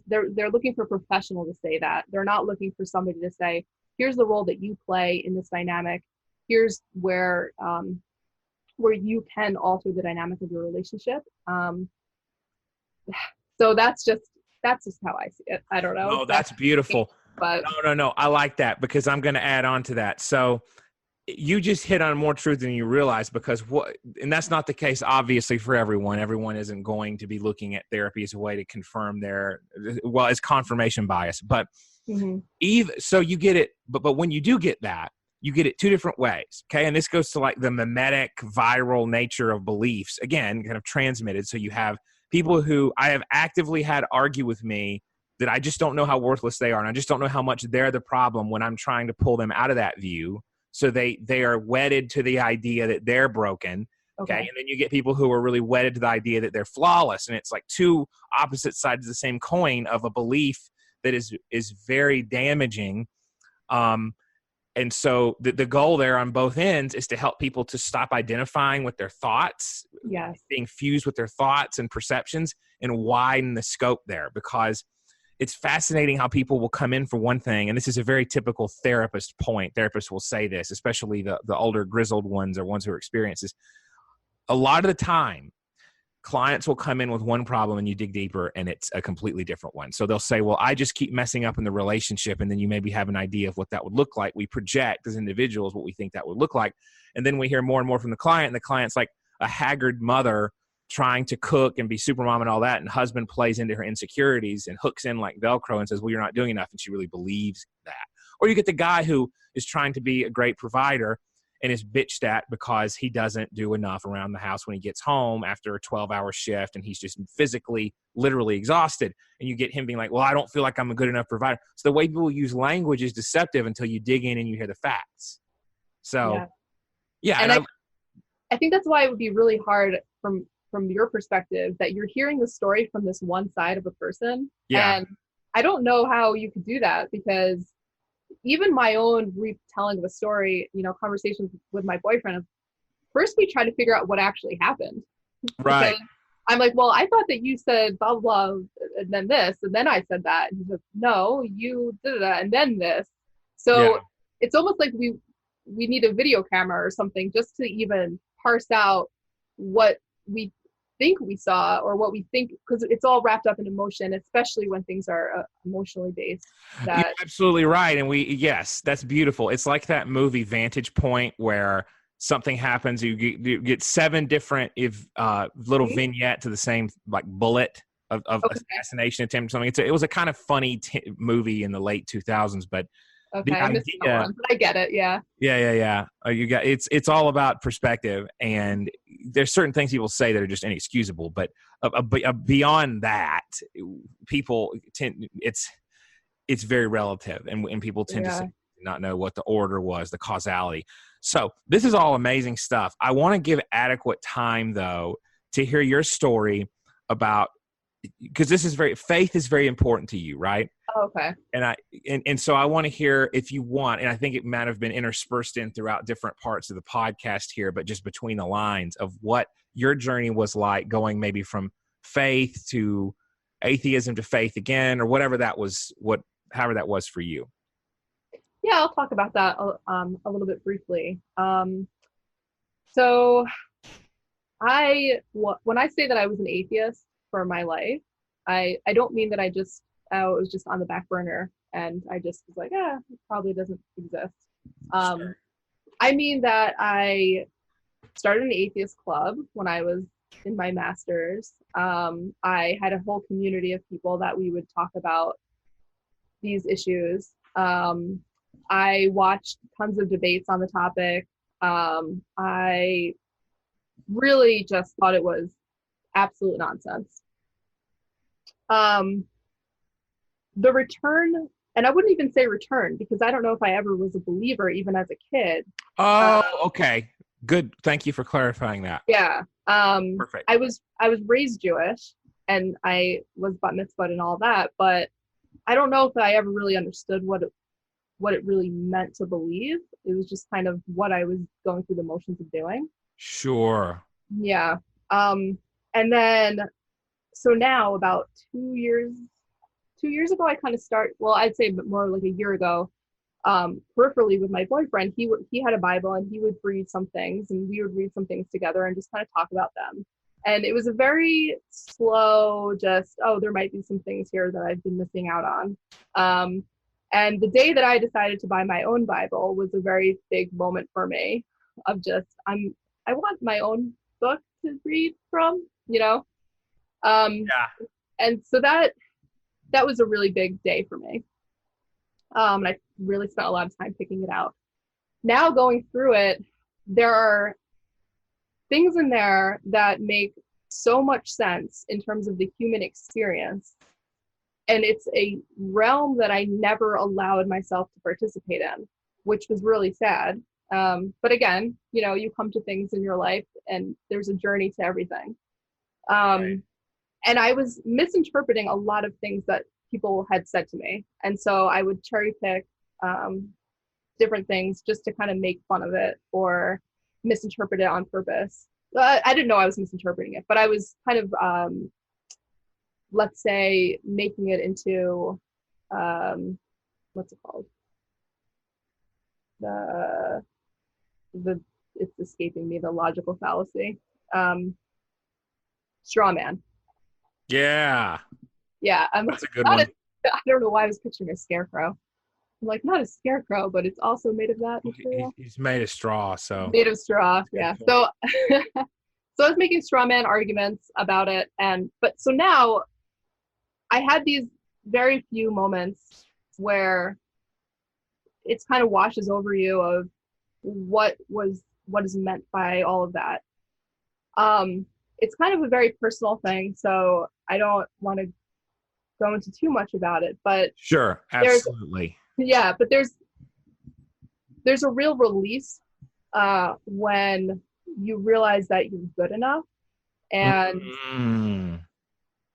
They're looking for a professional to say that. They're not looking for somebody to say, here's the role that you play in this dynamic. Here's where you can alter the dynamic of your relationship. So that's just how I see it. I don't know. Oh, that's beautiful. But no. I like that, because I'm going to add on to that. So you just hit on more truth than you realize, because and that's not the case, obviously, for everyone. Everyone isn't going to be looking at therapy as a way to confirm it's confirmation bias. But so you get it, but when you do get that, you get it two different ways. Okay. And this goes to like the mimetic viral nature of beliefs, again, kind of transmitted. So you have people who I have actively had argue with me that I just don't know how worthless they are. And I just don't know how much they're the problem when I'm trying to pull them out of that view. So they are wedded to the idea that they're broken. Okay. And then you get people who are really wedded to the idea that they're flawless. And it's like two opposite sides of the same coin of a belief that is very damaging. And so the goal there on both ends is to help people to stop identifying with their thoughts, being fused with their thoughts and perceptions, and widen the scope there, because it's fascinating how people will come in for one thing. And this is a very typical therapist point. Therapists will say this, especially the older grizzled ones or ones who are experienced this. A lot of the time, clients will come in with one problem and you dig deeper and it's a completely different one. So they'll say, well, I just keep messing up in the relationship. And then you maybe have an idea of what that would look like. We project as individuals what we think that would look like. And then we hear more and more from the client, and the client's like a haggard mother trying to cook and be supermom and all that. And husband plays into her insecurities and hooks in like Velcro and says, well, you're not doing enough. And she really believes that. Or you get the guy who is trying to be a great provider and is bitched at because he doesn't do enough around the house when he gets home after a 12-hour shift, and he's just physically, literally exhausted. And you get him being like, well, I don't feel like I'm a good enough provider. So the way people use language is deceptive until you dig in and you hear the facts. So, yeah. And I think that's why it would be really hard from your perspective, that you're hearing the story from this one side of a person. Yeah. And I don't know how you could do that, because even my own retelling of a story, conversations with my boyfriend, first we try to figure out what actually happened. Right. Because I'm like, well, I thought that you said blah, blah, blah, and then this, and then I said that. And he's like, no, you did that, and then this. So it's almost like we need a video camera or something just to even parse out what we think we saw or what we think, because it's all wrapped up in emotion, especially when things are emotionally based. You're absolutely right. And yes, that's beautiful. It's like that movie Vantage Point, where something happens, you get 7 different little vignette to the same like bullet of assassination attempt or something. It was a kind of funny movie in the late 2000s, but I missed that one, but I get it. Yeah. You got it's all about perspective, and there's certain things people say that are just inexcusable. But beyond that, people tend it's very relative, and people tend to not know what the order was, the causality. So this is all amazing stuff. I want to give adequate time though to hear your story about, because faith is very important to you, right? Oh, okay. And so I want to hear, if you want, and I think it might have been interspersed in throughout different parts of the podcast here, but just between the lines of what your journey was like, going maybe from faith to atheism to faith again, or whatever that was, however that was for you. Yeah, I'll talk about that a little bit briefly. So when I say that I was an atheist for my life, I don't mean that it was just on the back burner and I just was like, it probably doesn't exist. Sure. I mean that I started an atheist club when I was in my master's. I had a whole community of people that we would talk about these issues. I watched tons of debates on the topic. I really just thought it was absolute nonsense. The return, and I wouldn't even say return, because I don't know if I ever was a believer even as a kid. Oh, okay. Good. Thank you for clarifying that. Yeah. Perfect. I was raised Jewish, and I was bat mitzvahed and all that, but I don't know if I ever really understood what it really meant to believe. It was just kind of what I was going through the motions of doing. Sure. Yeah. And then, so now about 2 years ago, I kind of I'd say more like a year ago, peripherally with my boyfriend, he had a Bible and he would read some things and we would read some things together and just kind of talk about them. And it was a very slow, there might be some things here that I've been missing out on. And the day that I decided to buy my own Bible was a very big moment for me of just, I want my own book to read from, you know? Yeah. And so that was a really big day for me. And I really spent a lot of time picking it out. Now going through it, there are things in there that make so much sense in terms of the human experience. And it's a realm that I never allowed myself to participate in, which was really sad. But again, you know, you come to things in your life and there's a journey to everything. Right. And I was misinterpreting a lot of things that people had said to me. And so I would cherry pick different things just to kind of make fun of it or misinterpret it on purpose. I didn't know I was misinterpreting it, but I was kind of, let's say, making it into, what's it called? It's escaping me, the logical fallacy. Straw man. Yeah. Yeah, That's a good one. I don't know why I was picturing a scarecrow. I'm like, not a scarecrow, but it's also made of that material. He's made of straw, so. Made of straw, yeah. So, so I was making straw man arguments about it, but so now I had these very few moments where it's kind of washes over you of what is meant by all of that. It's kind of a very personal thing, so I don't want to go into too much about it, but sure, absolutely. But there's a real release when you realize that you're good enough, and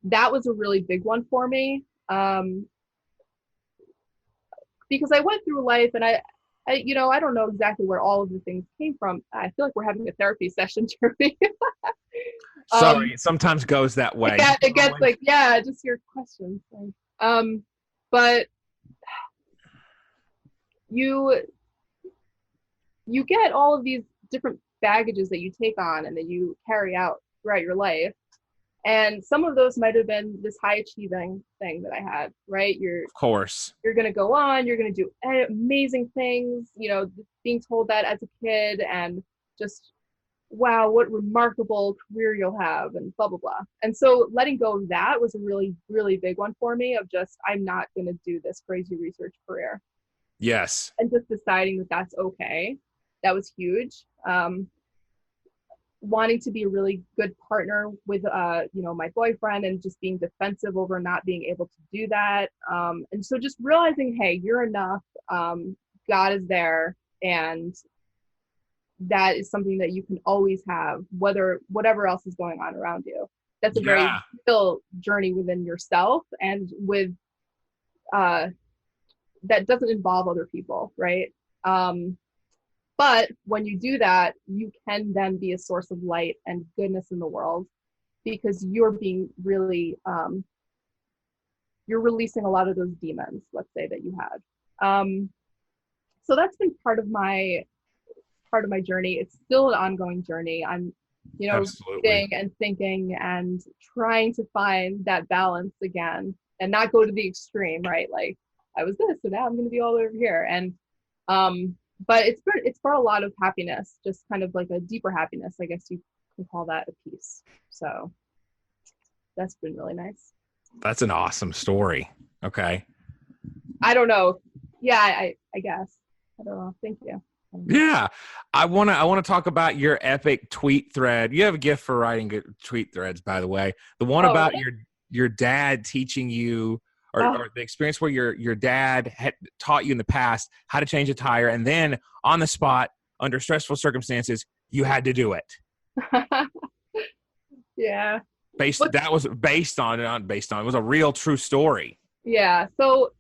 that was a really big one for me, because I went through life and I don't know exactly where all of the things came from. I feel like we're having a therapy session, Jeremy. Sorry, it sometimes goes that way. It gets like, just your questions. But you get all of these different baggages that you take on and that you carry out throughout your life. And some of those might have been this high achieving thing that I had, right? Of course. You're going to go on, you're going to do amazing things, you know, being told that as a kid and just, wow, what remarkable career you'll have and blah, blah, blah. And so letting go of that was a really, really big one for me of just, I'm not going to do this crazy research career. Yes. And just deciding that that's okay. That was huge. Wanting to be a really good partner with, my boyfriend and just being defensive over not being able to do that. And so just realizing, hey, you're enough. God is there. And that is something that you can always have, whatever else is going on around you. That's a very real journey within yourself and with, that doesn't involve other people, right? But when you do that, you can then be a source of light and goodness in the world because you're being really, you're releasing a lot of those demons, let's say, that you had. So that's been part of my journey. It's still an ongoing journey. I'm, reading and thinking and trying to find that balance again and not go to the extreme, right? Like I was this, so now I'm going to be all over here. And, but it's for a lot of happiness, just kind of like a deeper happiness, I guess you can call that a peace. So that's been really nice. That's an awesome story. Okay. I don't know. Yeah, I guess. I don't know. Thank you. Yeah. I want to talk about your epic tweet thread. You have a gift for writing good tweet threads, by the way. The one about your dad teaching you or the experience where your dad had taught you in the past how to change a tire, and then on the spot, under stressful circumstances, you had to do it. Yeah. It was a real true story. Yeah. So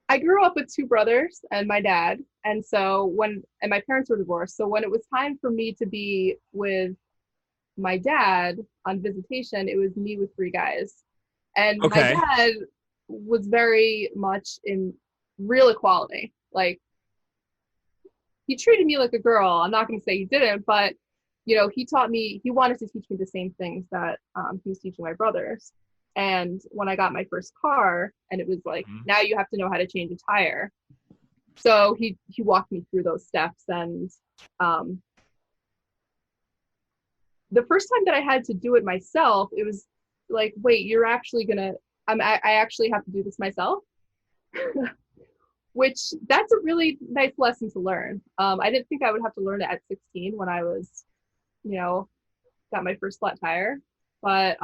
I grew up with two brothers and my dad. And so and my parents were divorced. So when it was time for me to be with my dad on visitation, it was me with three guys. And my dad was very much in real equality. Like, he treated me like a girl. I'm not going to say he didn't, but, he wanted to teach me the same things that he was teaching my brothers. And when I got my first car, and it was like, now you have to know how to change a tire. So he walked me through those steps. And the first time that I had to do it myself, it was like, wait, you're actually gonna, I actually have to do this myself. Which that's a really nice lesson to learn. I didn't think I would have to learn it at 16 when I was, got my first flat tire, but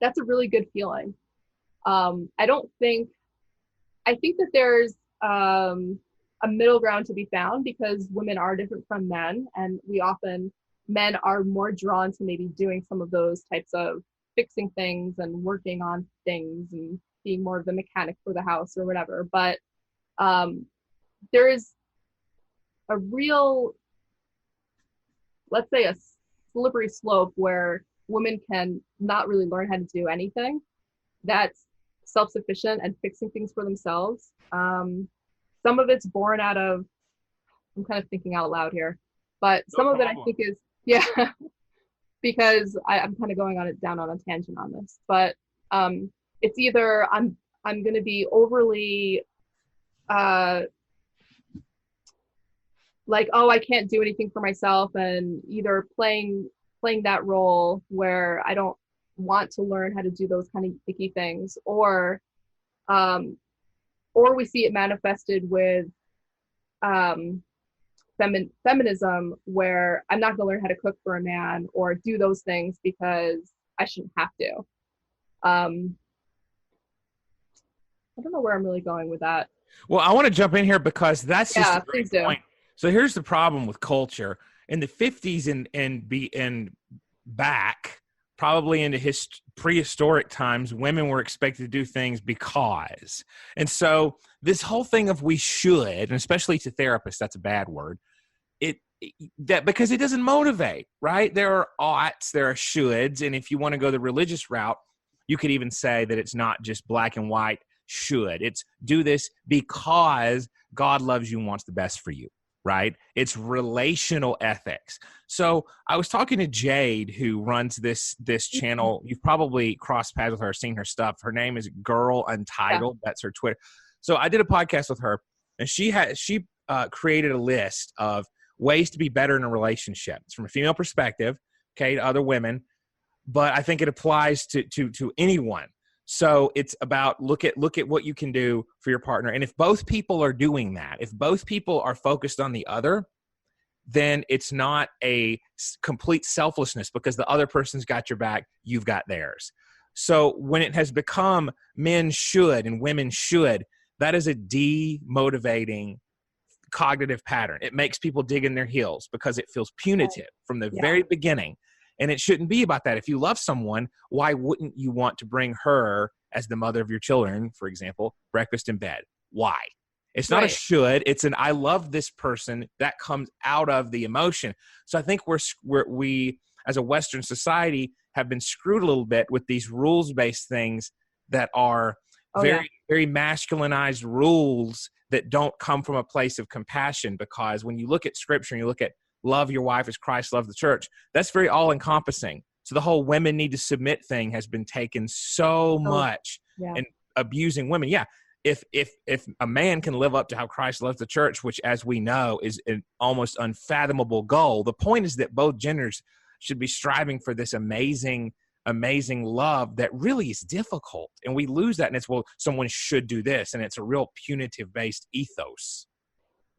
that's a really good feeling. I think that there's a middle ground to be found, because women are different from men, and men are more drawn to maybe doing some of those types of fixing things and working on things and being more of the mechanic for the house or whatever. But there is a real, let's say, a slippery slope where women can not really learn how to do anything that's self-sufficient and fixing things for themselves. Some of it's born out of, I'm kind of thinking out loud here, but some of it I think is, yeah, because I'm kind of going down on a tangent on this, but it's either I'm going to be overly like, oh, I can't do anything for myself, and either playing that role where I don't want to learn how to do those kind of icky things, or we see it manifested with feminism, where I'm not going to learn how to cook for a man or do those things because I shouldn't have to. I don't know where I'm really going with that. Well, I want to jump in here because that's just a great point. So here's the problem with culture. In the 50s and back, probably into prehistoric times, women were expected to do things because. And so this whole thing of we should, and especially to therapists, that's a bad word, because it doesn't motivate, right? There are oughts, there are shoulds, and if you want to go the religious route, you could even say that it's not just black and white should. It's do this because God loves you and wants the best for you, right? It's relational ethics. So I was talking to Jade, who runs this channel. You've probably crossed paths with her, seen her stuff. Her name is Girl Untitled. Yeah. That's her Twitter. So I did a podcast with her, and she created a list of ways to be better in a relationship. It's from a female perspective, okay, to other women, but I think it applies to anyone. So it's about look at what you can do for your partner. And if both people are doing that, if both people are focused on the other, then it's not a complete selflessness because the other person's got your back, you've got theirs. So when it has become men should and women should, that is a demotivating cognitive pattern. It makes people dig in their heels because it feels punitive from the very beginning. And it shouldn't be about that. If you love someone, why wouldn't you want to bring her as the mother of your children, for example, breakfast in bed? Why? It's not a should. It's an I love this person that comes out of the emotion. So I think we as a Western society have been screwed a little bit with these rules-based things that are very masculinized rules that don't come from a place of compassion. Because when you look at scripture and you look at love your wife as Christ loved the church, that's very all-encompassing. So the whole women need to submit thing has been taken so much and abusing women. Yeah, if a man can live up to how Christ loves the church, which as we know is an almost unfathomable goal, the point is that both genders should be striving for this amazing love that really is difficult. And we lose that, and it's, well, someone should do this, and it's a real punitive-based ethos.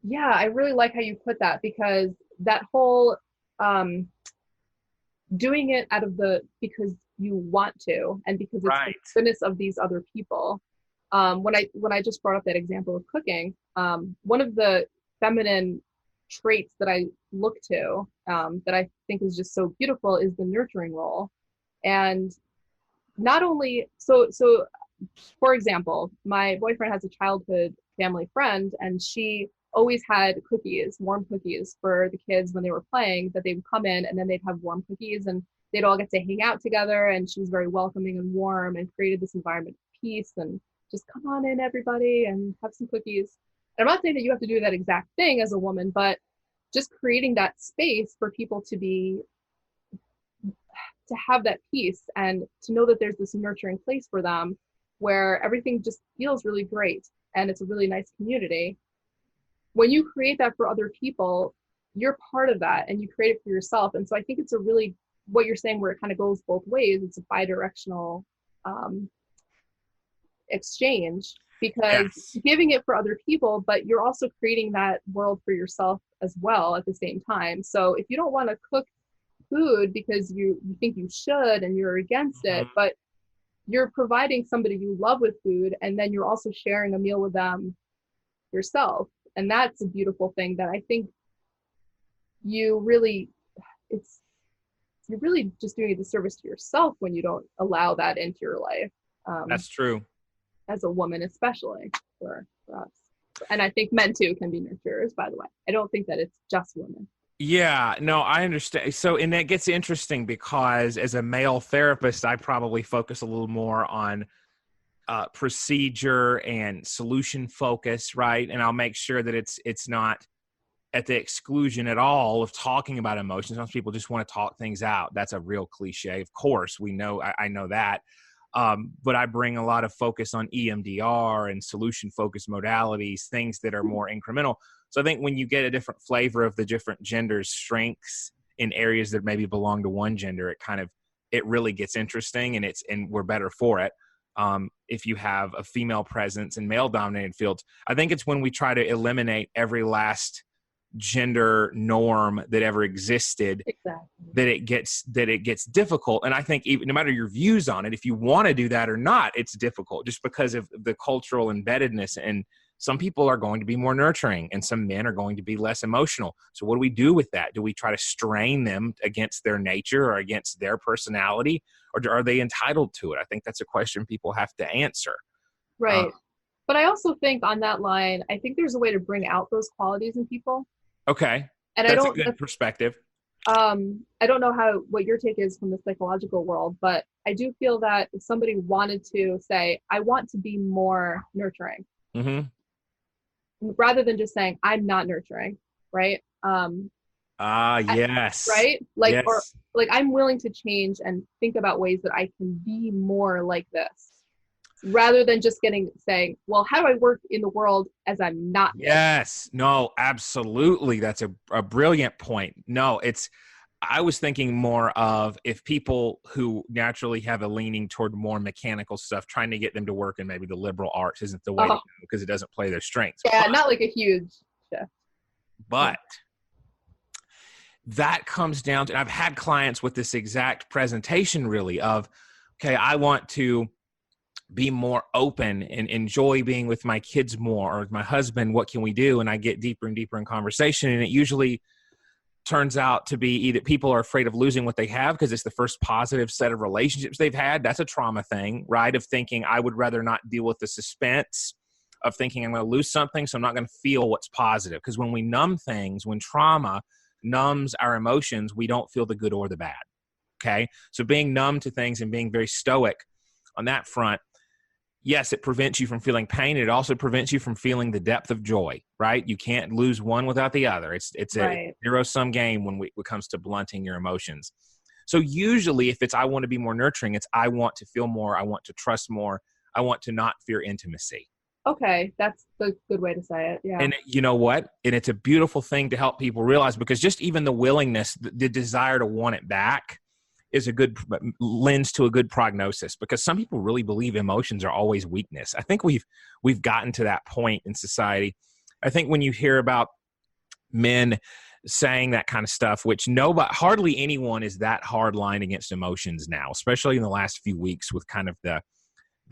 Yeah, I really like how you put that, because that whole doing it out of because you want to, and because it's the goodness of these other people. When I just brought up that example of cooking, one of the feminine traits that I look to, that I think is just so beautiful, is the nurturing role. And not only so for example, my boyfriend has a childhood family friend, and she always had cookies, warm cookies for the kids when they were playing, that they would come in and then they'd have warm cookies and they'd all get to hang out together. And she was very welcoming and warm and created this environment of peace and just come on in, everybody, and have some cookies. And I'm not saying that you have to do that exact thing as a woman, but just creating that space for people to be to have that peace and to know that there's this nurturing place for them where everything just feels really great and it's a really nice community. When you create that for other people, you're part of that and you create it for yourself. And so I think it's a really, what you're saying, where it kind of goes both ways. It's a bi-directional exchange, because giving it for other people, but you're also creating that world for yourself as well at the same time. So if you don't want to cook food because you think you should and you're against it, but you're providing somebody you love with food, and then you're also sharing a meal with them yourself. And that's a beautiful thing that I think you're really just doing a disservice to yourself when you don't allow that into your life. That's true. As a woman, especially for us. And I think men too can be nurturers, by the way. I don't think that it's just women. Yeah, no, I understand. So, and that gets interesting because as a male therapist, I probably focus a little more on procedure and solution focus, right? And I'll make sure that it's not at the exclusion at all of talking about emotions. Most people just want to talk things out. That's a real cliche. Of course, we know, I know that. But I bring a lot of focus on EMDR and solution-focused modalities, things that are more incremental. So I think when you get a different flavor of the different genders' strengths in areas that maybe belong to one gender, it really gets interesting, and we're better for it. If you have a female presence in male-dominated fields, I think it's when we try to eliminate every last gender norm that ever existed, that it gets difficult. And I think even no matter your views on it, if you want to do that or not, it's difficult just because of the cultural embeddedness. And some people are going to be more nurturing and some men are going to be less emotional. So what do we do with that? Do we try to strain them against their nature or against their personality, or are they entitled to it? I think that's a question people have to answer. Right. But I also think on that line, I think there's a way to bring out those qualities in people. Okay. And that's a good perspective. I don't know what your take is from the psychological world, but I do feel that if somebody wanted to say, I want to be more nurturing, rather than just saying, I'm not nurturing, right? Yes. Right? Like, yes. Or like, I'm willing to change and think about ways that I can be more like this, rather than just saying, well, how do I work in the world as I'm not? Yes. No, absolutely. That's a brilliant point. No, I was thinking more of if people who naturally have a leaning toward more mechanical stuff, trying to get them to work in maybe the liberal arts isn't the way to go because it doesn't play their strengths. Yeah, not like a huge shift. But that comes down to, and I've had clients with this exact presentation really of, okay, I want to be more open and enjoy being with my kids more, or with my husband, what can we do? And I get deeper and deeper in conversation. And it usually turns out to be either people are afraid of losing what they have because it's the first positive set of relationships they've had. That's a trauma thing, right? Of thinking I would rather not deal with the suspense of thinking I'm going to lose something, so I'm not going to feel what's positive. Because when we numb things, when trauma numbs our emotions, we don't feel the good or the bad. Okay? So being numb to things and being very stoic on that front, yes, it prevents you from feeling pain. It also prevents you from feeling the depth of joy, right? You can't lose one without the other. It's a zero-sum game when it comes to blunting your emotions. So usually if it's I want to be more nurturing, it's I want to feel more, I want to trust more, I want to not fear intimacy. Okay, that's a good way to say it, yeah. And you know what? And it's a beautiful thing to help people realize, because just even the willingness, the desire to want it back is a good lends to a good prognosis, because some people really believe emotions are always weakness. I think we've gotten to that point in society. I think when you hear about men saying that kind of stuff, which hardly anyone is that hard line against emotions now, especially in the last few weeks with kind of the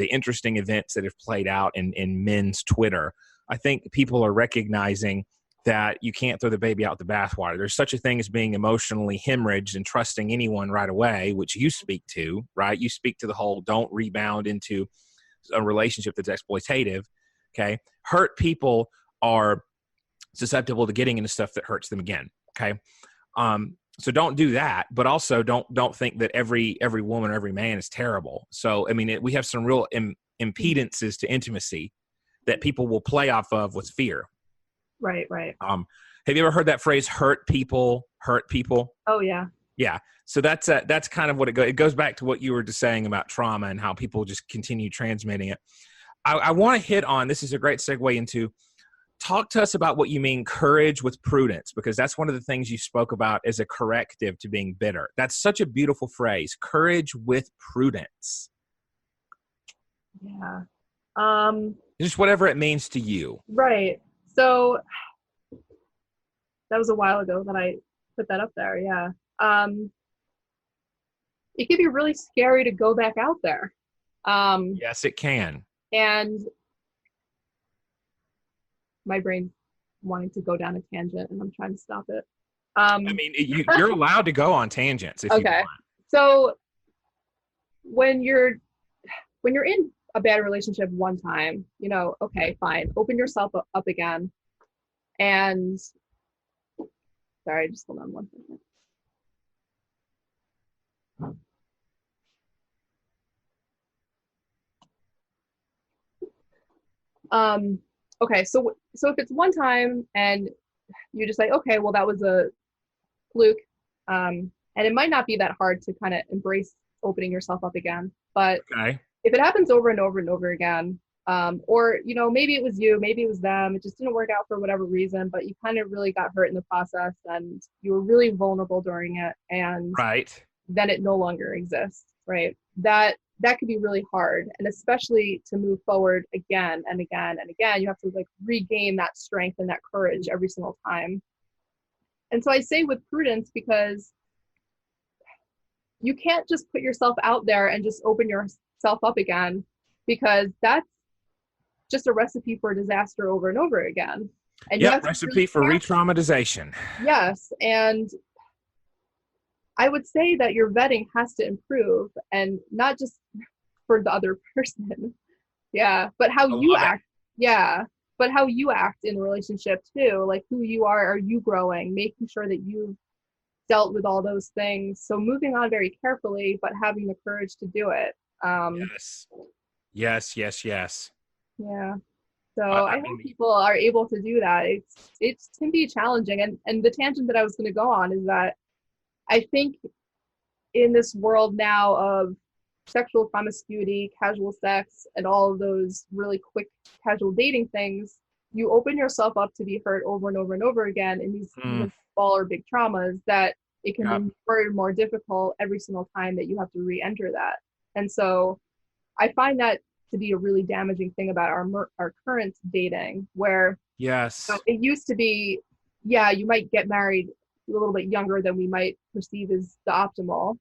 interesting events that have played out in men's Twitter. I think people are recognizing that you can't throw the baby out the bathwater. There's such a thing as being emotionally hemorrhaged and trusting anyone right away, which you speak to, right? You speak to the whole don't rebound into a relationship that's exploitative, okay? Hurt people are susceptible to getting into stuff that hurts them again, okay? So don't do that, but also don't think that every woman or every man is terrible. So, I mean, we have some real impedances to intimacy that people will play off of with fear. Right. Have you ever heard that phrase, hurt people hurt people? Oh, yeah. Yeah. So that's kind of what it goes back to what you were just saying about trauma and how people just continue transmitting it. I want to hit on, this is a great segue into, talk to us about what you mean courage with prudence, because that's one of the things you spoke about as a corrective to being bitter. That's such a beautiful phrase, courage with prudence. Yeah. Just whatever it means to you. Right. So that was a while ago that I put that up there. Yeah. It can be really scary to go back out there. Yes, it can. And my brain's wanting to go down a tangent, and I'm trying to stop it. I mean, you're allowed to go on tangents if you want. So when you're in a bad relationship one time, okay, fine, open yourself up again. And sorry, just hold on one second. Okay, so if it's one time and you just say, okay, well, that was a fluke, and it might not be that hard to kind of embrace opening yourself up again. But if it happens over and over and over again, or maybe it was you, maybe it was them, it just didn't work out for whatever reason, but you kind of really got hurt in the process and you were really vulnerable during it, and then it no longer exists, right? That could be really hard, and especially to move forward again and again and again, you have to regain that strength and that courage every single time. And so I say with prudence, because you can't just put yourself out there and just open yourself up again, because that's just a recipe for disaster over and over again. And recipe for re-traumatization. Yes. And I would say that your vetting has to improve, and not just for the other person. Yeah. But how you act. Yeah. But how you act in a relationship too, like who you are you growing, making sure that you've dealt with all those things. So moving on very carefully, but having the courage to do it. Yes. Yeah. So I hope people are able to do that. It can be challenging. And the tangent that I was going to go on is that I think in this world now of sexual promiscuity, casual sex, and all of those really quick casual dating things, you open yourself up to be hurt over and over and over again in these small or big traumas, that it can be more and more difficult every single time that you have to re-enter that. And so I find that to be a really damaging thing about our current dating, where it used to be, you might get married a little bit younger than we might perceive as the optimal,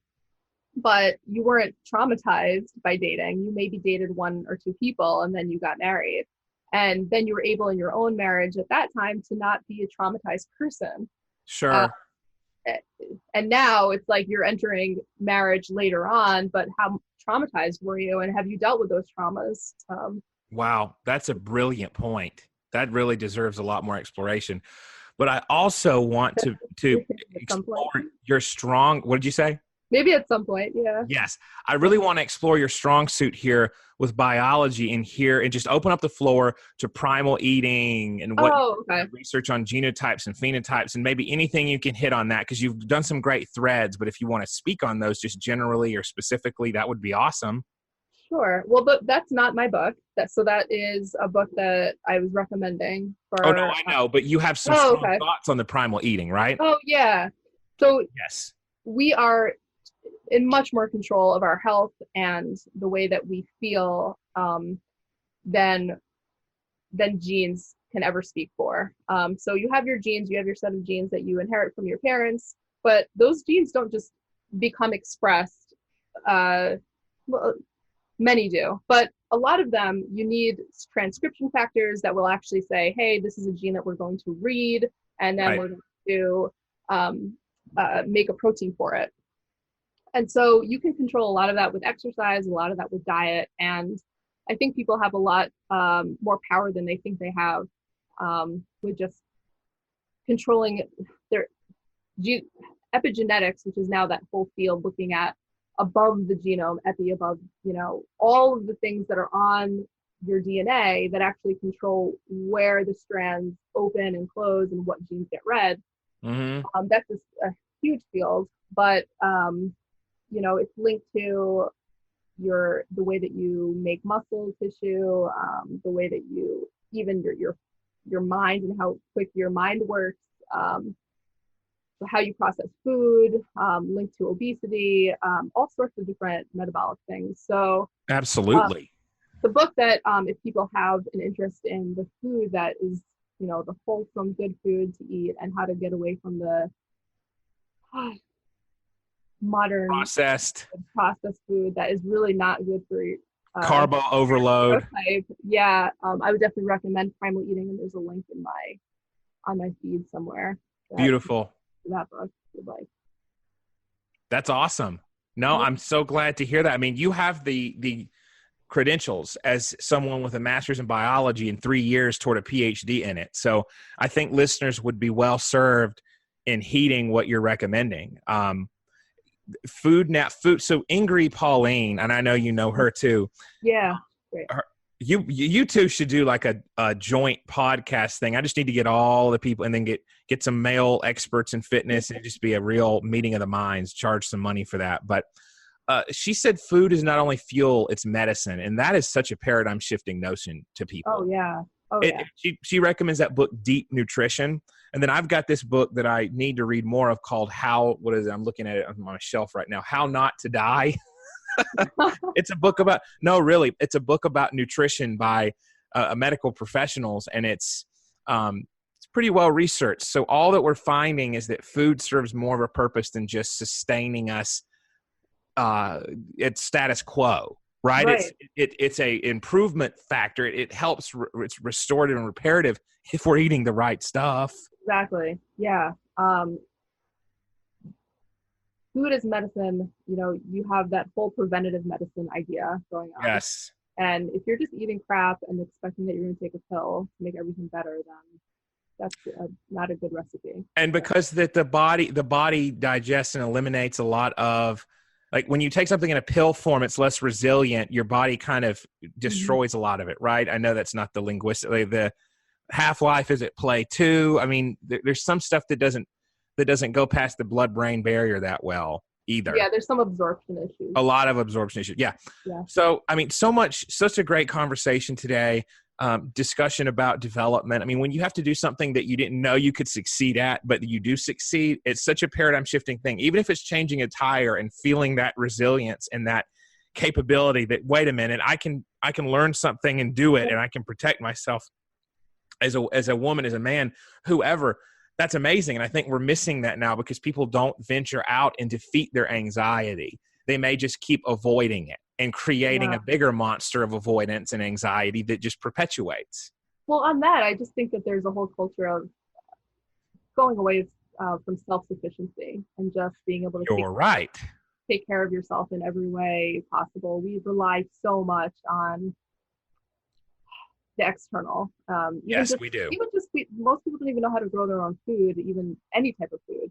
but you weren't traumatized by dating. You maybe dated one or two people and then you got married, and then you were able in your own marriage at that time to not be a traumatized person. And now it's like you're entering marriage later on, but how traumatized were you, and have you dealt with those traumas? Wow, that's a brilliant point. That really deserves a lot more exploration. But I also want to explore your strong, what did you say? Maybe at some point, yeah. Yes, I really want to explore your strong suit here with biology in here, and just open up the floor to primal eating and what research on genotypes and phenotypes, and maybe anything you can hit on that, because you've done some great threads. But if you want to speak on those just generally or specifically, that would be awesome. Sure. Well, but that's not my book. That is a book that I was recommending for. Oh, no, I know. But you have some strong thoughts on the primal eating, right? Oh, yeah. So yes, we are in much more control of our health and the way that we feel than genes can ever speak for. So you have your genes, you have your set of genes that you inherit from your parents, but those genes don't just become expressed. Well, many do, but a lot of them, you need transcription factors that will actually say, hey, this is a gene that we're going to read, and then we're going to make a protein for it. And so you can control a lot of that with exercise, a lot of that with diet. And I think people have a lot more power than they think they have with just controlling their epigenetics, which is now that whole field looking at above the genome, above, all of the things that are on your DNA that actually control where the strands open and close and what genes get read. That's a huge field. but it's linked to the way that you make muscle tissue, the way that you even your mind and how quick your mind works, how you process food, linked to obesity, all sorts of different metabolic things. So absolutely. The book that if people have an interest in the food that is, the wholesome good food to eat and how to get away from the modern Processed food that is really not good for carbo overload. Yeah, I would definitely recommend Primal Eating, and there's a link on my feed somewhere. Beautiful. That book, like. That's awesome. No, I'm so glad to hear that. I mean, you have the credentials as someone with a master's in biology and 3 years toward a PhD in it. So I think listeners would be well served in heeding what you're recommending. Food. So Ingrid Pauline, and I know you know her too. Yeah. Great. You two should do like a joint podcast thing. I just need to get all the people and then get some male experts in fitness and just be a real meeting of the minds, charge some money for that. But she said food is not only fuel, it's medicine. And that is such a paradigm shifting notion to people. Oh, yeah. She recommends that book, Deep Nutrition. And then I've got this book that I need to read more of called I'm looking at it on my shelf right now, How Not to Die. It's a book about nutrition by medical professionals, and it's pretty well researched. So all that we're finding is that food serves more of a purpose than just sustaining us at status quo, right? It's a improvement factor. It helps. It's restorative and reparative if we're eating the right stuff. Exactly. Yeah. Food is medicine. You have that whole preventative medicine idea going on. Yes. And if you're just eating crap and expecting that you're going to take a pill to make everything better, then that's not a good recipe. And because the body digests and eliminates a lot of, like when you take something in a pill form, it's less resilient. Your body kind of destroys a lot of it, right? I know that's not the linguistically. The half-life is at play too. I mean, there's some stuff that doesn't go past the blood-brain barrier that well either. Yeah, there's some absorption issues. A lot of absorption issues. Yeah. So, I mean, such a great conversation today. Discussion about development. I mean, when you have to do something that you didn't know you could succeed at, but you do succeed, it's such a paradigm shifting thing. Even if it's changing a tire and feeling that resilience and that capability that, wait a minute, I can learn something and do it, and I can protect myself as a woman, as a man, whoever. That's amazing. And I think we're missing that now because people don't venture out and defeat their anxiety. They may just keep avoiding it and creating a bigger monster of avoidance and anxiety that just perpetuates. Well, on that, I just think that there's a whole culture of going away from self-sufficiency and just being able to take care of yourself in every way possible. We rely so much on the external. Yes, we do. Most people don't even know how to grow their own food, even any type of food.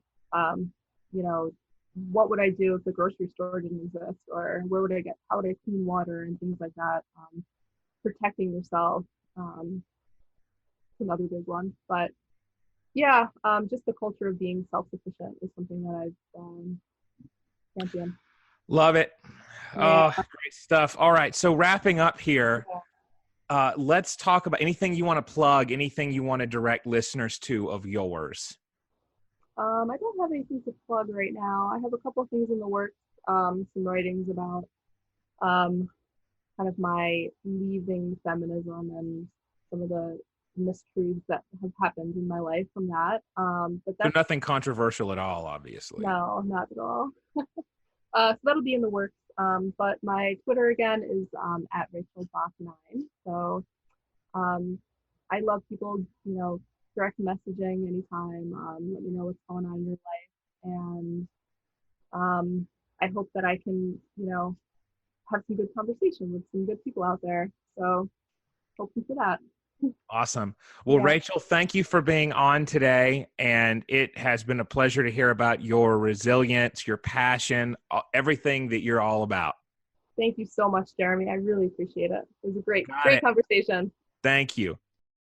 What would I do if the grocery store didn't exist, or how would I clean water and things like that. Protecting yourself, another big one. But yeah, just the culture of being self-sufficient is something that I've championed. Love it. Yeah. Oh, great stuff. All right. So wrapping up here, let's talk about anything you want to plug, anything you want to direct listeners to of yours. I don't have anything to plug right now. I have a couple of things in the works, some writings about kind of my leaving feminism and some of the mistruths that have happened in my life from that. But that's nothing controversial at all, obviously. No, not at all. So that'll be in the works. But my Twitter again is at Rachel Bock 9. So I love people, direct messaging anytime. Let me know what's going on in your life, and I hope that I can, have some good conversation with some good people out there. So hoping for that. Awesome. Well, Rachel, thank you for being on today, and it has been a pleasure to hear about your resilience, your passion, everything that you're all about. Thank you so much, Jeremy. I really appreciate it. It was a great conversation. Thank you.